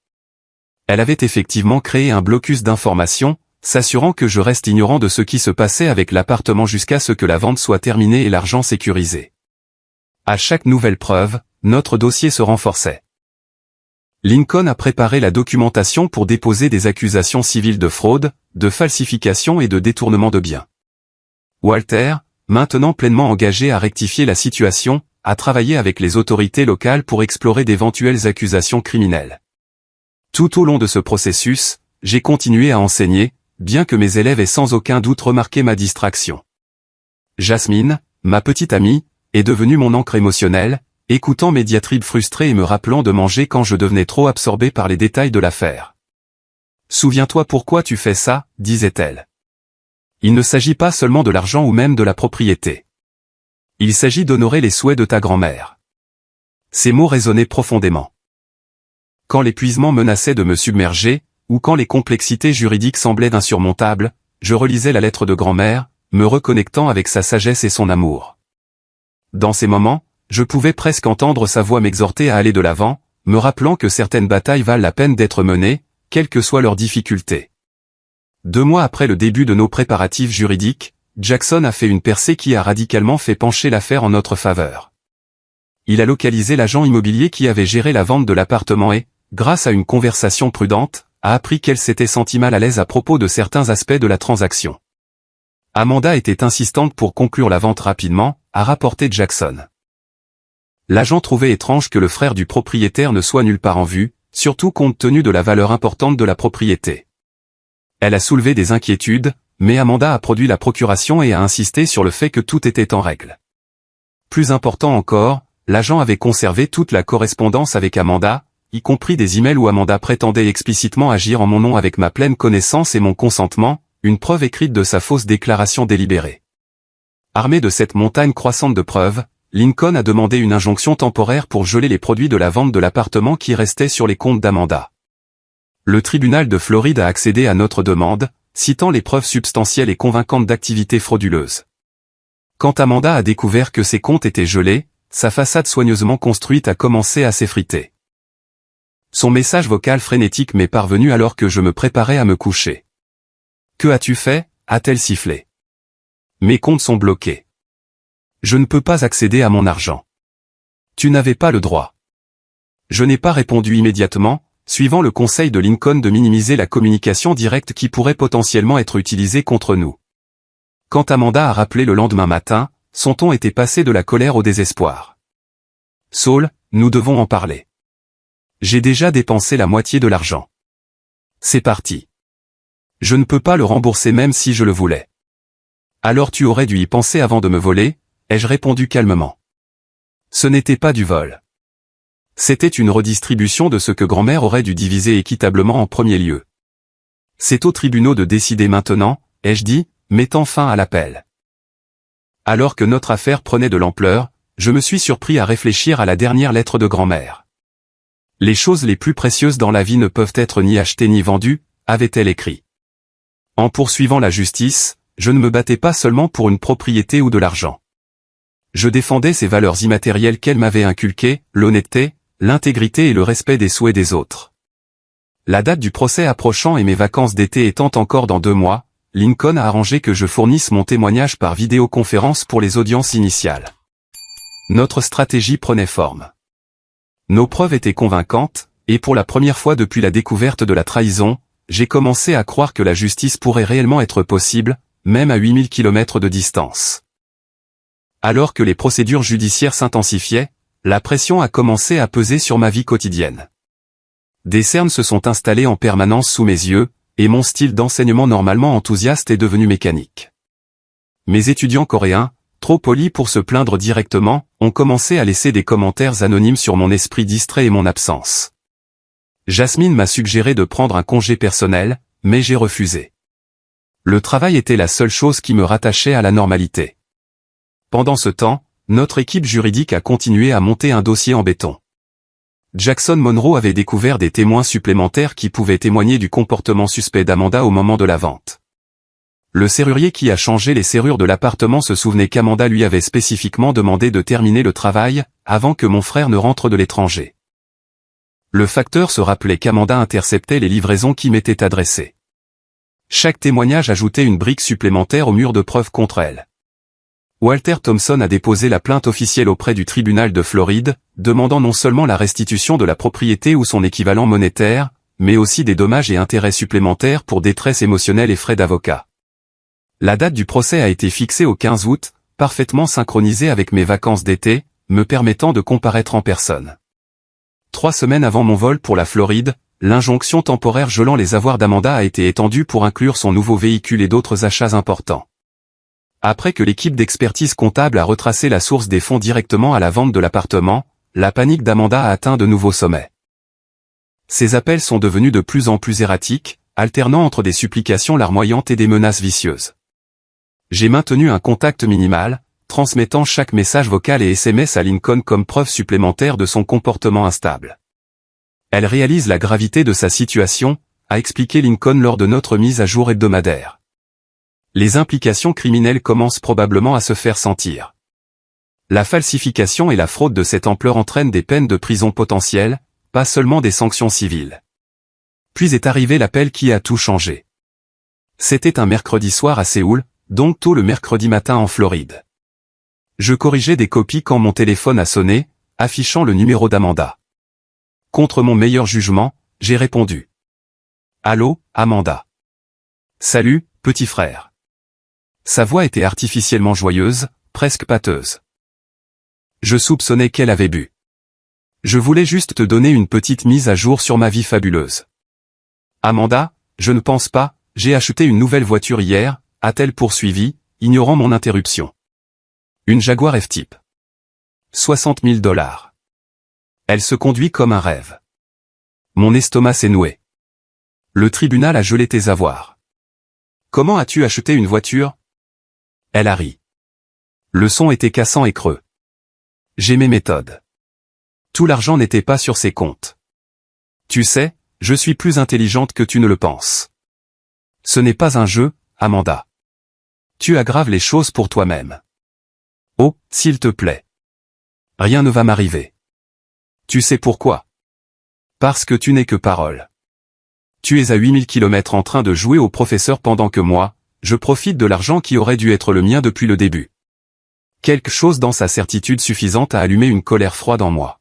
Elle avait effectivement créé un blocus d'informations, s'assurant que je reste ignorant de ce qui se passait avec l'appartement jusqu'à ce que la vente soit terminée et l'argent sécurisé. À chaque nouvelle preuve, notre dossier se renforçait. Lincoln a préparé la documentation pour déposer des accusations civiles de fraude, de falsification et de détournement de biens. Walter, maintenant pleinement engagé à rectifier la situation, a travaillé avec les autorités locales pour explorer d'éventuelles accusations criminelles. Tout au long de ce processus, j'ai continué à enseigner, bien que mes élèves aient sans aucun doute remarqué ma distraction. Jasmine, ma petite amie, est devenue mon ancre émotionnelle, écoutant mes diatribes frustrées et me rappelant de manger quand je devenais trop absorbé par les détails de l'affaire. « Souviens-toi pourquoi tu fais ça » disait-elle. Il ne s'agit pas seulement de l'argent ou même de la propriété. Il s'agit d'honorer les souhaits de ta grand-mère. Ces mots résonnaient profondément. Quand l'épuisement menaçait de me submerger, ou quand les complexités juridiques semblaient insurmontables, je relisais la lettre de grand-mère, me reconnectant avec sa sagesse et son amour. Dans ces moments, je pouvais presque entendre sa voix m'exhorter à aller de l'avant, me rappelant que certaines batailles valent la peine d'être menées, quelles que soient leurs difficultés. 2 mois après le début de nos préparatifs juridiques, Jackson a fait une percée qui a radicalement fait pencher l'affaire en notre faveur. Il a localisé l'agent immobilier qui avait géré la vente de l'appartement et, grâce à une conversation prudente, a appris qu'elle s'était sentie mal à l'aise à propos de certains aspects de la transaction. Amanda était insistante pour conclure la vente rapidement, a rapporté Jackson. L'agent trouvait étrange que le frère du propriétaire ne soit nulle part en vue, surtout compte tenu de la valeur importante de la propriété. Elle a soulevé des inquiétudes, mais Amanda a produit la procuration et a insisté sur le fait que tout était en règle. Plus important encore, l'agent avait conservé toute la correspondance avec Amanda, y compris des emails où Amanda prétendait explicitement agir en mon nom avec ma pleine connaissance et mon consentement, une preuve écrite de sa fausse déclaration délibérée. Armé de cette montagne croissante de preuves, Lincoln a demandé une injonction temporaire pour geler les produits de la vente de l'appartement qui restaient sur les comptes d'Amanda. Le tribunal de Floride a accédé à notre demande, citant les preuves substantielles et convaincantes d'activités frauduleuses. Quand Amanda a découvert que ses comptes étaient gelés, sa façade soigneusement construite a commencé à s'effriter. Son message vocal frénétique m'est parvenu alors que je me préparais à me coucher. « Que as-tu fait » a-t-elle sifflé. « Mes comptes sont bloqués. Je ne peux pas accéder à mon argent. Tu n'avais pas le droit. » Je n'ai pas répondu immédiatement, suivant le conseil de Lincoln de minimiser la communication directe qui pourrait potentiellement être utilisée contre nous. Quand Amanda a rappelé le lendemain matin, son ton était passé de la colère au désespoir. « Saul, nous devons en parler. J'ai déjà dépensé la moitié de l'argent. C'est parti. Je ne peux pas le rembourser même si je le voulais. » « Alors tu aurais dû y penser avant de me voler » ai-je répondu calmement. Ce n'était pas du vol. C'était une redistribution de ce que grand-mère aurait dû diviser équitablement en premier lieu. C'est aux tribunaux de décider maintenant, ai-je dit, mettant fin à l'appel. Alors que notre affaire prenait de l'ampleur, je me suis surpris à réfléchir à la dernière lettre de grand-mère. Les choses les plus précieuses dans la vie ne peuvent être ni achetées ni vendues, avait-elle écrit. En poursuivant la justice, je ne me battais pas seulement pour une propriété ou de l'argent. Je défendais ces valeurs immatérielles qu'elle m'avait inculquées, l'honnêteté, l'intégrité et le respect des souhaits des autres. La date du procès approchant et mes vacances d'été étant encore dans 2 mois, Lincoln a arrangé que je fournisse mon témoignage par vidéoconférence pour les audiences initiales. Notre stratégie prenait forme. Nos preuves étaient convaincantes, et pour la première fois depuis la découverte de la trahison, j'ai commencé à croire que la justice pourrait réellement être possible, même à 8000 km de distance. Alors que les procédures judiciaires s'intensifiaient, la pression a commencé à peser sur ma vie quotidienne. Des cernes se sont installées en permanence sous mes yeux, et mon style d'enseignement normalement enthousiaste est devenu mécanique. Mes étudiants coréens, trop polis pour se plaindre directement, ont commencé à laisser des commentaires anonymes sur mon esprit distrait et mon absence. Jasmine m'a suggéré de prendre un congé personnel, mais j'ai refusé. Le travail était la seule chose qui me rattachait à la normalité. Pendant ce temps, notre équipe juridique a continué à monter un dossier en béton. Jackson Monroe avait découvert des témoins supplémentaires qui pouvaient témoigner du comportement suspect d'Amanda au moment de la vente. Le serrurier qui a changé les serrures de l'appartement se souvenait qu'Amanda lui avait spécifiquement demandé de terminer le travail, avant que mon frère ne rentre de l'étranger. Le facteur se rappelait qu'Amanda interceptait les livraisons qui m'étaient adressées. Chaque témoignage ajoutait une brique supplémentaire au mur de preuves contre elle. Walter Thompson a déposé la plainte officielle auprès du tribunal de Floride, demandant non seulement la restitution de la propriété ou son équivalent monétaire, mais aussi des dommages et intérêts supplémentaires pour détresse émotionnelle et frais d'avocat. La date du procès a été fixée au 15 août, parfaitement synchronisée avec mes vacances d'été, me permettant de comparaître en personne. 3 semaines avant mon vol pour la Floride, l'injonction temporaire gelant les avoirs d'Amanda a été étendue pour inclure son nouveau véhicule et d'autres achats importants. Après que l'équipe d'expertise comptable a retracé la source des fonds directement à la vente de l'appartement, la panique d'Amanda a atteint de nouveaux sommets. Ses appels sont devenus de plus en plus erratiques, alternant entre des supplications larmoyantes et des menaces vicieuses. J'ai maintenu un contact minimal, transmettant chaque message vocal et SMS à Lincoln comme preuve supplémentaire de son comportement instable. Elle réalise la gravité de sa situation, a expliqué Lincoln lors de notre mise à jour hebdomadaire. Les implications criminelles commencent probablement à se faire sentir. La falsification et la fraude de cette ampleur entraînent des peines de prison potentielles, pas seulement des sanctions civiles. Puis est arrivé l'appel qui a tout changé. C'était un mercredi soir à Séoul, donc tôt le mercredi matin en Floride. Je corrigeais des copies quand mon téléphone a sonné, affichant le numéro d'Amanda. Contre mon meilleur jugement, j'ai répondu. « Allô, Amanda. »« Salut, petit frère. » Sa voix était artificiellement joyeuse, presque pâteuse. Je soupçonnais qu'elle avait bu. Je voulais juste te donner une petite mise à jour sur ma vie fabuleuse. Amanda, je ne pense pas, j'ai acheté une nouvelle voiture hier, a-t-elle poursuivi, ignorant mon interruption. Une Jaguar F-Type. 60 000 $. Elle se conduit comme un rêve. Mon estomac s'est noué. Le tribunal a gelé tes avoirs. Comment as-tu acheté une voiture? Elle a ri. Le son était cassant et creux. J'ai mes méthodes. Tout l'argent n'était pas sur ses comptes. Tu sais, je suis plus intelligente que tu ne le penses. Ce n'est pas un jeu, Amanda. Tu aggraves les choses pour toi-même. Oh, s'il te plaît. Rien ne va m'arriver. Tu sais pourquoi? Parce que tu n'es que parole. Tu es à 8000 km en train de jouer au professeur pendant que moi, je profite de l'argent qui aurait dû être le mien depuis le début. Quelque chose dans sa certitude suffisante a allumé une colère froide en moi.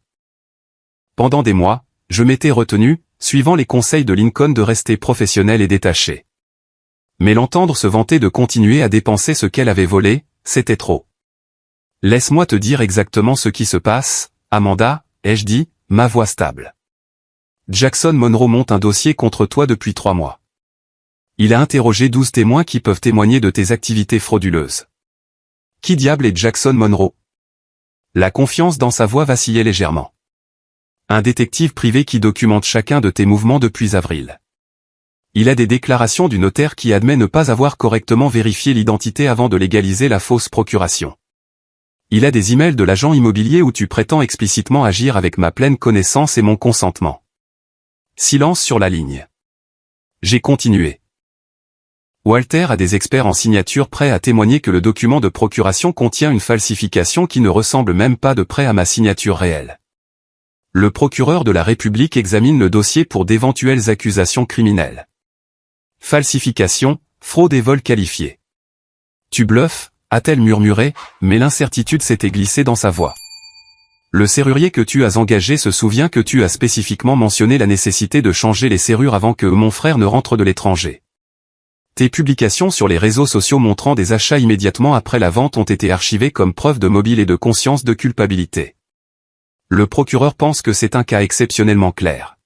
Pendant des mois, je m'étais retenu, suivant les conseils de Lincoln de rester professionnel et détaché. Mais l'entendre se vanter de continuer à dépenser ce qu'elle avait volé, c'était trop. Laisse-moi te dire exactement ce qui se passe, Amanda, ai-je dit, ma voix stable. Jackson Monroe monte un dossier contre toi depuis 3 mois. Il a interrogé 12 témoins qui peuvent témoigner de tes activités frauduleuses. Qui diable est Jackson Monroe? La confiance dans sa voix vacillait légèrement. Un détective privé qui documente chacun de tes mouvements depuis avril. Il a des déclarations du notaire qui admet ne pas avoir correctement vérifié l'identité avant de légaliser la fausse procuration. Il a des emails de l'agent immobilier où tu prétends explicitement agir avec ma pleine connaissance et mon consentement. Silence sur la ligne. J'ai continué. Walter a des experts en signature prêts à témoigner que le document de procuration contient une falsification qui ne ressemble même pas de près à ma signature réelle. Le procureur de la République examine le dossier pour d'éventuelles accusations criminelles. Falsification, fraude et vol qualifié. Tu bluffes, a-t-elle murmuré, mais l'incertitude s'était glissée dans sa voix. Le serrurier que tu as engagé se souvient que tu as spécifiquement mentionné la nécessité de changer les serrures avant que mon frère ne rentre de l'étranger. Tes publications sur les réseaux sociaux montrant des achats immédiatement après la vente ont été archivées comme preuve de mobile et de conscience de culpabilité. Le procureur pense que c'est un cas exceptionnellement clair.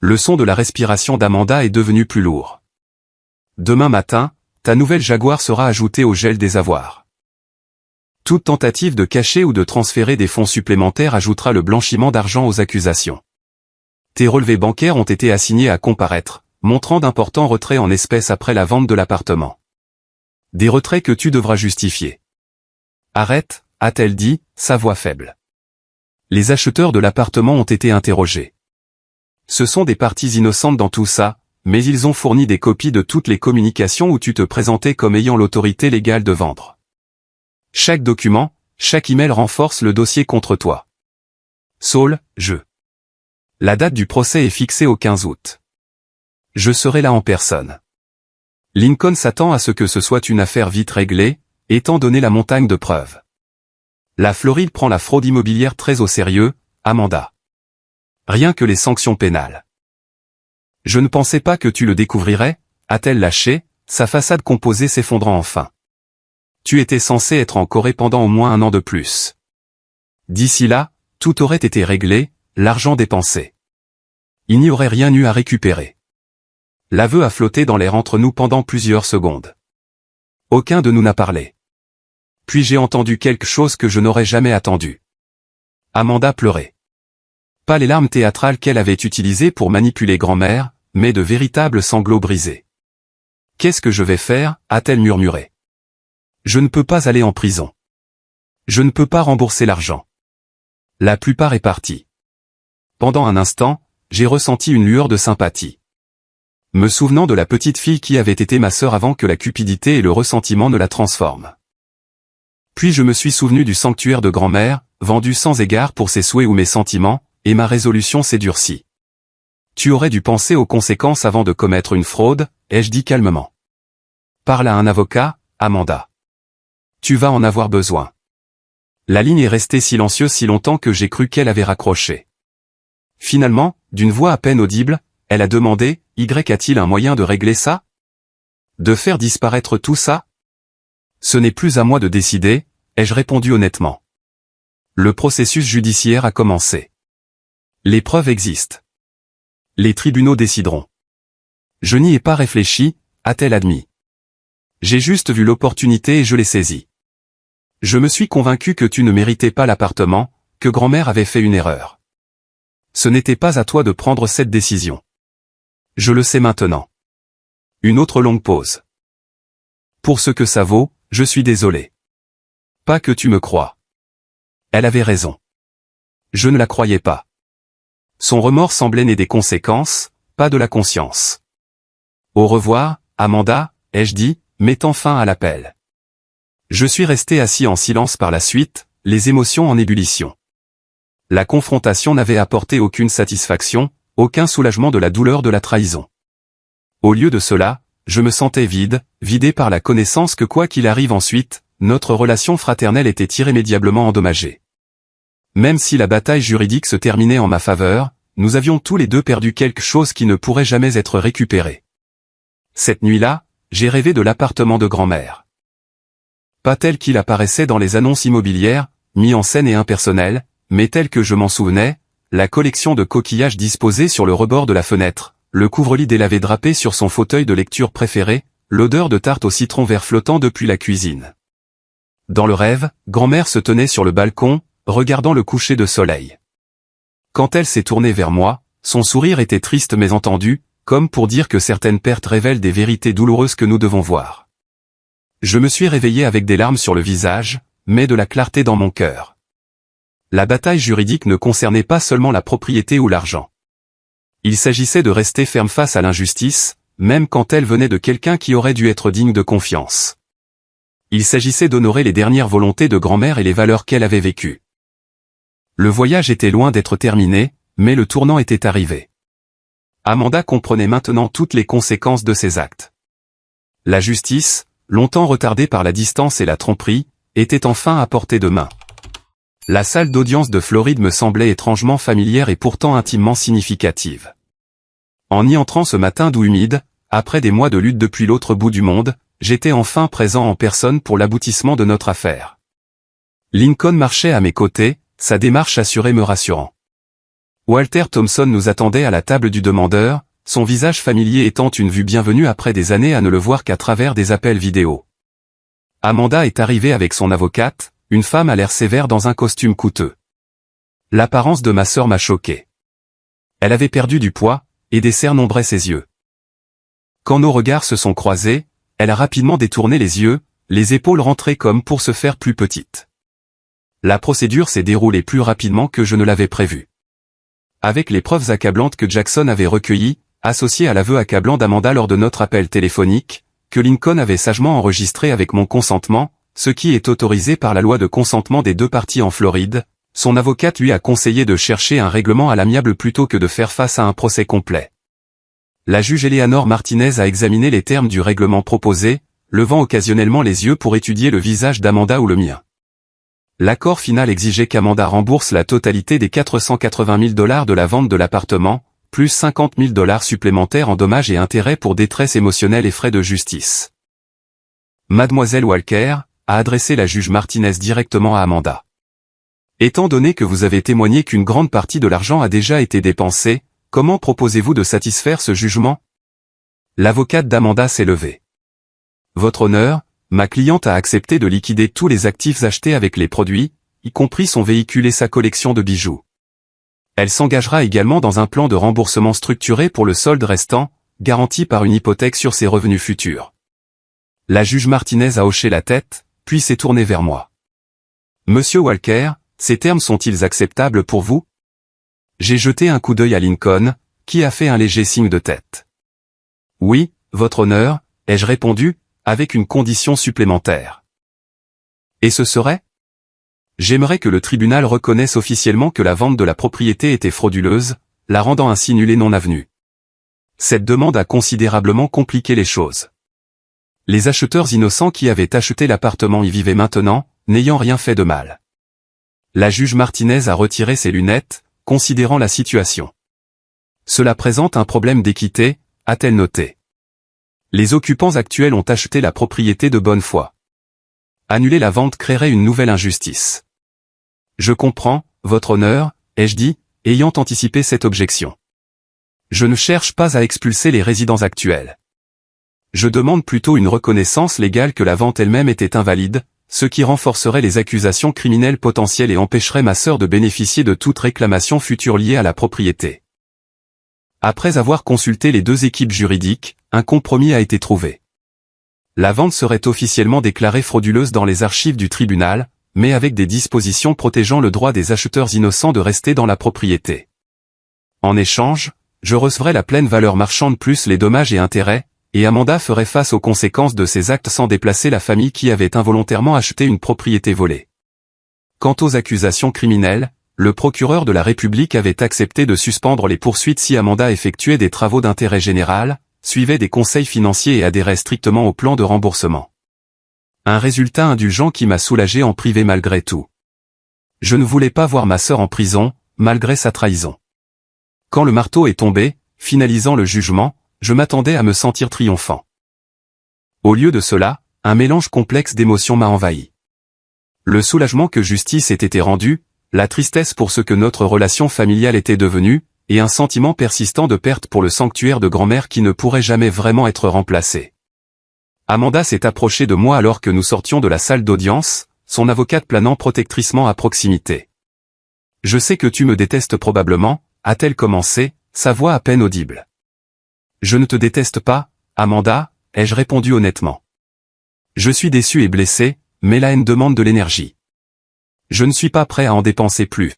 Le son de la respiration d'Amanda est devenu plus lourd. Demain matin, ta nouvelle Jaguar sera ajoutée au gel des avoirs. Toute tentative de cacher ou de transférer des fonds supplémentaires ajoutera le blanchiment d'argent aux accusations. Tes relevés bancaires ont été assignés à comparaître, montrant d'importants retraits en espèces après la vente de l'appartement. Des retraits que tu devras justifier. Arrête, a-t-elle dit, sa voix faible. Les acheteurs de l'appartement ont été interrogés. Ce sont des parties innocentes dans tout ça, mais ils ont fourni des copies de toutes les communications où tu te présentais comme ayant l'autorité légale de vendre. Chaque document, chaque email renforce le dossier contre toi. Saul, La date du procès est fixée au 15 août. Je serai là en personne. Lincoln s'attend à ce que ce soit une affaire vite réglée, étant donné la montagne de preuves. La Floride prend la fraude immobilière très au sérieux, Amanda. Rien que les sanctions pénales. Je ne pensais pas que tu le découvrirais, a-t-elle lâché, sa façade composée s'effondrant enfin. Tu étais censé être en Corée pendant au moins 1 an de plus. D'ici là, tout aurait été réglé, l'argent dépensé. Il n'y aurait rien eu à récupérer. L'aveu a flotté dans l'air entre nous pendant plusieurs secondes. Aucun de nous n'a parlé. Puis j'ai entendu quelque chose que je n'aurais jamais attendu. Amanda pleurait. Pas les larmes théâtrales qu'elle avait utilisées pour manipuler grand-mère, mais de véritables sanglots brisés. Qu'est-ce que je vais faire, a-t-elle murmuré. Je ne peux pas aller en prison. Je ne peux pas rembourser l'argent. La plupart est partie. Pendant un instant, j'ai ressenti une lueur de sympathie. Me souvenant de la petite fille qui avait été ma sœur avant que la cupidité et le ressentiment ne la transforment. Puis je me suis souvenu du sanctuaire de grand-mère, vendu sans égard pour ses souhaits ou mes sentiments, et ma résolution s'est durcie. Tu aurais dû penser aux conséquences avant de commettre une fraude, ai-je dit calmement. Parle à un avocat, Amanda. Tu vas en avoir besoin. La ligne est restée silencieuse si longtemps que j'ai cru qu'elle avait raccroché. Finalement, d'une voix à peine audible, elle a demandé, Y a-t-il un moyen de régler ça? De faire disparaître tout ça? Ce n'est plus à moi de décider, ai-je répondu honnêtement. Le processus judiciaire a commencé. Les preuves existent. Les tribunaux décideront. Je n'y ai pas réfléchi, a-t-elle admis. J'ai juste vu l'opportunité et je l'ai saisie. Je me suis convaincu que tu ne méritais pas l'appartement, que grand-mère avait fait une erreur. Ce n'était pas à toi de prendre cette décision. Je le sais maintenant. Une autre longue pause. Pour ce que ça vaut, je suis désolé. Pas que tu me crois. Elle avait raison. Je ne la croyais pas. Son remords semblait né des conséquences, pas de la conscience. Au revoir, Amanda, ai-je dit, mettant fin à l'appel. Je suis resté assis en silence par la suite, les émotions en ébullition. La confrontation n'avait apporté aucune satisfaction, aucun soulagement de la douleur de la trahison. Au lieu de cela, je me sentais vide, vidé par la connaissance que quoi qu'il arrive ensuite, notre relation fraternelle était irrémédiablement endommagée. Même si la bataille juridique se terminait en ma faveur, nous avions tous les deux perdu quelque chose qui ne pourrait jamais être récupéré. Cette nuit-là, j'ai rêvé de l'appartement de grand-mère. Pas tel qu'il apparaissait dans les annonces immobilières, mis en scène et impersonnel, mais tel que je m'en souvenais, la collection de coquillages disposés sur le rebord de la fenêtre, le couvre-lit délavé drapé sur son fauteuil de lecture préféré, l'odeur de tarte au citron vert flottant depuis la cuisine. Dans le rêve, grand-mère se tenait sur le balcon, regardant le coucher de soleil. Quand elle s'est tournée vers moi, son sourire était triste mais entendu, comme pour dire que certaines pertes révèlent des vérités douloureuses que nous devons voir. Je me suis réveillé avec des larmes sur le visage, mais de la clarté dans mon cœur. La bataille juridique ne concernait pas seulement la propriété ou l'argent. Il s'agissait de rester ferme face à l'injustice, même quand elle venait de quelqu'un qui aurait dû être digne de confiance. Il s'agissait d'honorer les dernières volontés de grand-mère et les valeurs qu'elle avait vécues. Le voyage était loin d'être terminé, mais le tournant était arrivé. Amanda comprenait maintenant toutes les conséquences de ses actes. La justice, longtemps retardée par la distance et la tromperie, était enfin à portée de main. La salle d'audience de Floride me semblait étrangement familière et pourtant intimement significative. En y entrant ce matin doux humide, après des mois de lutte depuis l'autre bout du monde, j'étais enfin présent en personne pour l'aboutissement de notre affaire. Lincoln marchait à mes côtés, sa démarche assurée me rassurant. Walter Thompson nous attendait à la table du demandeur, son visage familier étant une vue bienvenue après des années à ne le voir qu'à travers des appels vidéo. Amanda est arrivée avec son avocate, une femme à l'air sévère dans un costume coûteux. L'apparence de ma sœur m'a choqué. Elle avait perdu du poids, et des cernes ombraient ses yeux. Quand nos regards se sont croisés, elle a rapidement détourné les yeux, les épaules rentrées comme pour se faire plus petites. La procédure s'est déroulée plus rapidement que je ne l'avais prévu. Avec les preuves accablantes que Jackson avait recueillies, associées à l'aveu accablant d'Amanda lors de notre appel téléphonique, que Lincoln avait sagement enregistré avec mon consentement, ce qui est autorisé par la loi de consentement des deux parties en Floride, son avocate lui a conseillé de chercher un règlement à l'amiable plutôt que de faire face à un procès complet. La juge Eleanor Martinez a examiné les termes du règlement proposé, levant occasionnellement les yeux pour étudier le visage d'Amanda ou le mien. L'accord final exigeait qu'Amanda rembourse la totalité des $480 000 de la vente de l'appartement, plus $50 000 supplémentaires en dommages et intérêts pour détresse émotionnelle et frais de justice. Mademoiselle Walker a adressé la juge Martinez directement à Amanda. Étant donné que vous avez témoigné qu'une grande partie de l'argent a déjà été dépensée, comment proposez-vous de satisfaire ce jugement? L'avocate d'Amanda s'est levée. Votre honneur, ma cliente a accepté de liquider tous les actifs achetés avec les produits, y compris son véhicule et sa collection de bijoux. Elle s'engagera également dans un plan de remboursement structuré pour le solde restant, garanti par une hypothèque sur ses revenus futurs. La juge Martinez a hoché la tête, puis s'est tournée vers moi. Monsieur Walker, ces termes sont-ils acceptables pour vous? J'ai jeté un coup d'œil à Lincoln, qui a fait un léger signe de tête. Oui, votre honneur, ai-je répondu, avec une condition supplémentaire. Et ce serait? J'aimerais que le tribunal reconnaisse officiellement que la vente de la propriété était frauduleuse, la rendant ainsi nulle et non avenue. Cette demande a considérablement compliqué les choses. Les acheteurs innocents qui avaient acheté l'appartement y vivaient maintenant, n'ayant rien fait de mal. La juge Martinez a retiré ses lunettes, considérant la situation. Cela présente un problème d'équité, a-t-elle noté. Les occupants actuels ont acheté la propriété de bonne foi. Annuler la vente créerait une nouvelle injustice. Je comprends, votre honneur, ai-je dit, ayant anticipé cette objection. Je ne cherche pas à expulser les résidents actuels. Je demande plutôt une reconnaissance légale que la vente elle-même était invalide, ce qui renforcerait les accusations criminelles potentielles et empêcherait ma sœur de bénéficier de toute réclamation future liée à la propriété. Après avoir consulté les deux équipes juridiques, un compromis a été trouvé. La vente serait officiellement déclarée frauduleuse dans les archives du tribunal, mais avec des dispositions protégeant le droit des acheteurs innocents de rester dans la propriété. En échange, je recevrais la pleine valeur marchande plus les dommages et intérêts, et Amanda ferait face aux conséquences de ses actes sans déplacer la famille qui avait involontairement acheté une propriété volée. Quant aux accusations criminelles, le procureur de la République avait accepté de suspendre les poursuites si Amanda effectuait des travaux d'intérêt général, suivait des conseils financiers et adhérait strictement au plan de remboursement. Un résultat indulgent qui m'a soulagé en privé malgré tout. Je ne voulais pas voir ma sœur en prison, malgré sa trahison. Quand le marteau est tombé, finalisant le jugement, je m'attendais à me sentir triomphant. Au lieu de cela, un mélange complexe d'émotions m'a envahi. Le soulagement que justice ait été rendue, la tristesse pour ce que notre relation familiale était devenue, et un sentiment persistant de perte pour le sanctuaire de grand-mère qui ne pourrait jamais vraiment être remplacé. Amanda s'est approchée de moi alors que nous sortions de la salle d'audience, son avocate planant protectricement à proximité. « Je sais que tu me détestes probablement », a-t-elle commencé, sa voix à peine audible. « Je ne te déteste pas, Amanda », ai-je répondu honnêtement. « Je suis déçu et blessé, mais la haine demande de l'énergie. Je ne suis pas prêt à en dépenser plus. »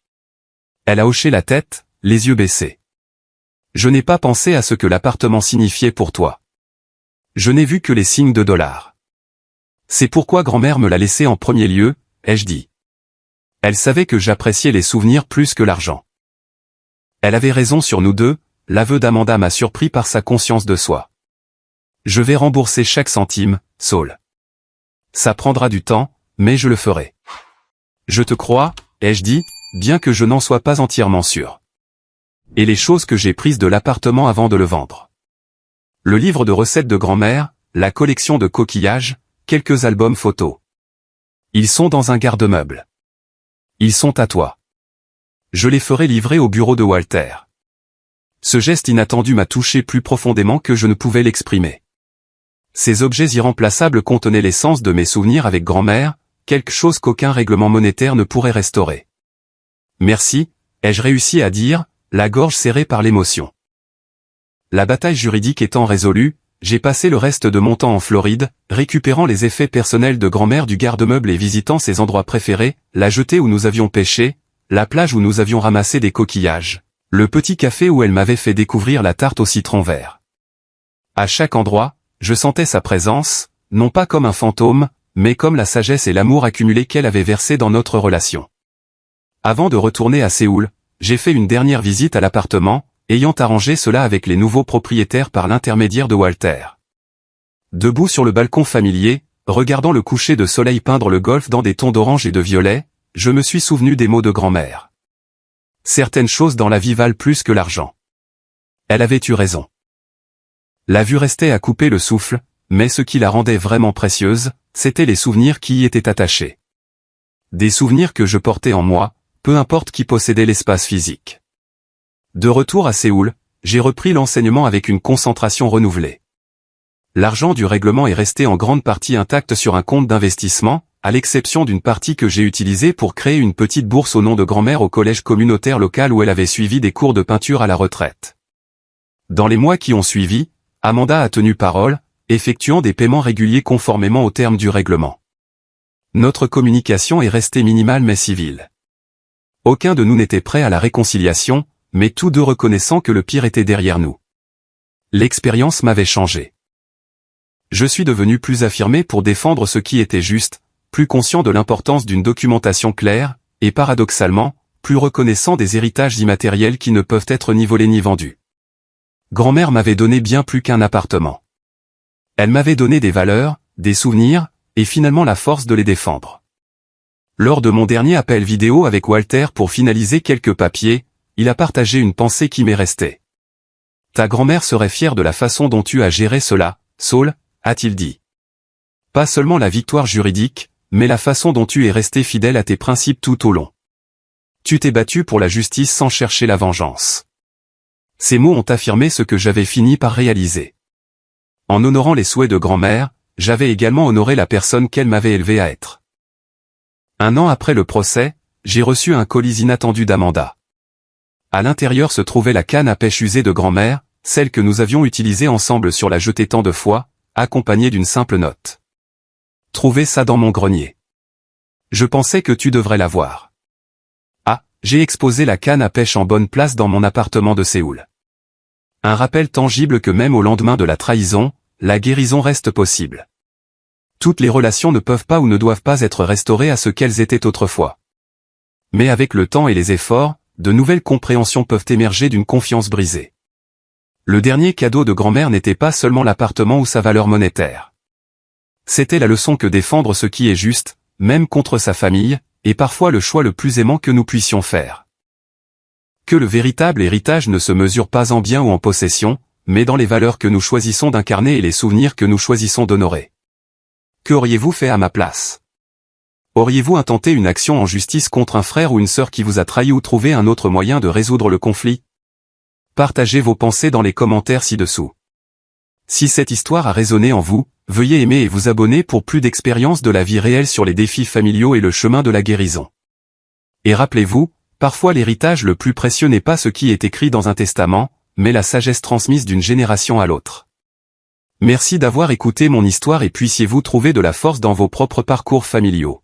Elle a hoché la tête, les yeux baissés. « Je n'ai pas pensé à ce que l'appartement signifiait pour toi. Je n'ai vu que les signes de dollars. C'est pourquoi grand-mère me l'a laissé en premier lieu, ai-je dit. Elle savait que j'appréciais les souvenirs plus que l'argent. Elle avait raison sur nous deux, l'aveu d'Amanda m'a surpris par sa conscience de soi. Je vais rembourser chaque centime, Saul. Ça prendra du temps, mais je le ferai. Je te crois, ai-je dit, bien que je n'en sois pas entièrement sûr. Et les choses que j'ai prises de l'appartement avant de le vendre. Le livre de recettes de grand-mère, la collection de coquillages, quelques albums photos. Ils sont dans un garde-meuble. Ils sont à toi. Je les ferai livrer au bureau de Walter. Ce geste inattendu m'a touché plus profondément que je ne pouvais l'exprimer. Ces objets irremplaçables contenaient l'essence de mes souvenirs avec grand-mère, quelque chose qu'aucun règlement monétaire ne pourrait restaurer. Merci, ai-je réussi à dire, la gorge serrée par l'émotion. La bataille juridique étant résolue, j'ai passé le reste de mon temps en Floride, récupérant les effets personnels de grand-mère du garde-meuble et visitant ses endroits préférés, la jetée où nous avions pêché, la plage où nous avions ramassé des coquillages, le petit café où elle m'avait fait découvrir la tarte au citron vert. À chaque endroit, je sentais sa présence, non pas comme un fantôme, mais comme la sagesse et l'amour accumulés qu'elle avait versé dans notre relation. Avant de retourner à Séoul, j'ai fait une dernière visite à l'appartement, ayant arrangé cela avec les nouveaux propriétaires par l'intermédiaire de Walter. Debout sur le balcon familier, regardant le coucher de soleil peindre le golfe dans des tons d'orange et de violet, je me suis souvenu des mots de grand-mère. Certaines choses dans la vie valent plus que l'argent. Elle avait eu raison. La vue restait à couper le souffle, mais ce qui la rendait vraiment précieuse, c'étaient les souvenirs qui y étaient attachés. Des souvenirs que je portais en moi, peu importe qui possédait l'espace physique. De retour à Séoul, j'ai repris l'enseignement avec une concentration renouvelée. L'argent du règlement est resté en grande partie intact sur un compte d'investissement, à l'exception d'une partie que j'ai utilisée pour créer une petite bourse au nom de grand-mère au collège communautaire local où elle avait suivi des cours de peinture à la retraite. Dans les mois qui ont suivi, Amanda a tenu parole, effectuant des paiements réguliers conformément aux termes du règlement. Notre communication est restée minimale mais civile. Aucun de nous n'était prêt à la réconciliation, mais tous deux reconnaissant que le pire était derrière nous. L'expérience m'avait changé. Je suis devenu plus affirmé pour défendre ce qui était juste, plus conscient de l'importance d'une documentation claire, et paradoxalement, plus reconnaissant des héritages immatériels qui ne peuvent être ni volés ni vendus. Grand-mère m'avait donné bien plus qu'un appartement. Elle m'avait donné des valeurs, des souvenirs, et finalement la force de les défendre. Lors de mon dernier appel vidéo avec Walter pour finaliser quelques papiers, il a partagé une pensée qui m'est restée. Ta grand-mère serait fière de la façon dont tu as géré cela, Saul, a-t-il dit. Pas seulement la victoire juridique, mais la façon dont tu es resté fidèle à tes principes tout au long. Tu t'es battu pour la justice sans chercher la vengeance. Ces mots ont affirmé ce que j'avais fini par réaliser. En honorant les souhaits de grand-mère, j'avais également honoré la personne qu'elle m'avait élevé à être. Un an après le procès, j'ai reçu un colis inattendu d'Amanda. À l'intérieur se trouvait la canne à pêche usée de grand-mère, celle que nous avions utilisée ensemble sur la jetée tant de fois, accompagnée d'une simple note. Trouvez ça dans mon grenier. Je pensais que tu devrais la voir. Ah, j'ai exposé la canne à pêche en bonne place dans mon appartement de Séoul. Un rappel tangible que même au lendemain de la trahison, la guérison reste possible. Toutes les relations ne peuvent pas ou ne doivent pas être restaurées à ce qu'elles étaient autrefois. Mais avec le temps et les efforts, de nouvelles compréhensions peuvent émerger d'une confiance brisée. Le dernier cadeau de grand-mère n'était pas seulement l'appartement ou sa valeur monétaire. C'était la leçon que défendre ce qui est juste, même contre sa famille, est parfois le choix le plus aimant que nous puissions faire. Que le véritable héritage ne se mesure pas en biens ou en possession, mais dans les valeurs que nous choisissons d'incarner et les souvenirs que nous choisissons d'honorer. Que auriez-vous fait à ma place ? Auriez-vous intenté une action en justice contre un frère ou une sœur qui vous a trahi ou trouvé un autre moyen de résoudre le conflit ? Partagez vos pensées dans les commentaires ci-dessous. Si cette histoire a résonné en vous, veuillez aimer et vous abonner pour plus d'expériences de la vie réelle sur les défis familiaux et le chemin de la guérison. Et rappelez-vous, parfois l'héritage le plus précieux n'est pas ce qui est écrit dans un testament, mais la sagesse transmise d'une génération à l'autre. Merci d'avoir écouté mon histoire et puissiez-vous trouver de la force dans vos propres parcours familiaux.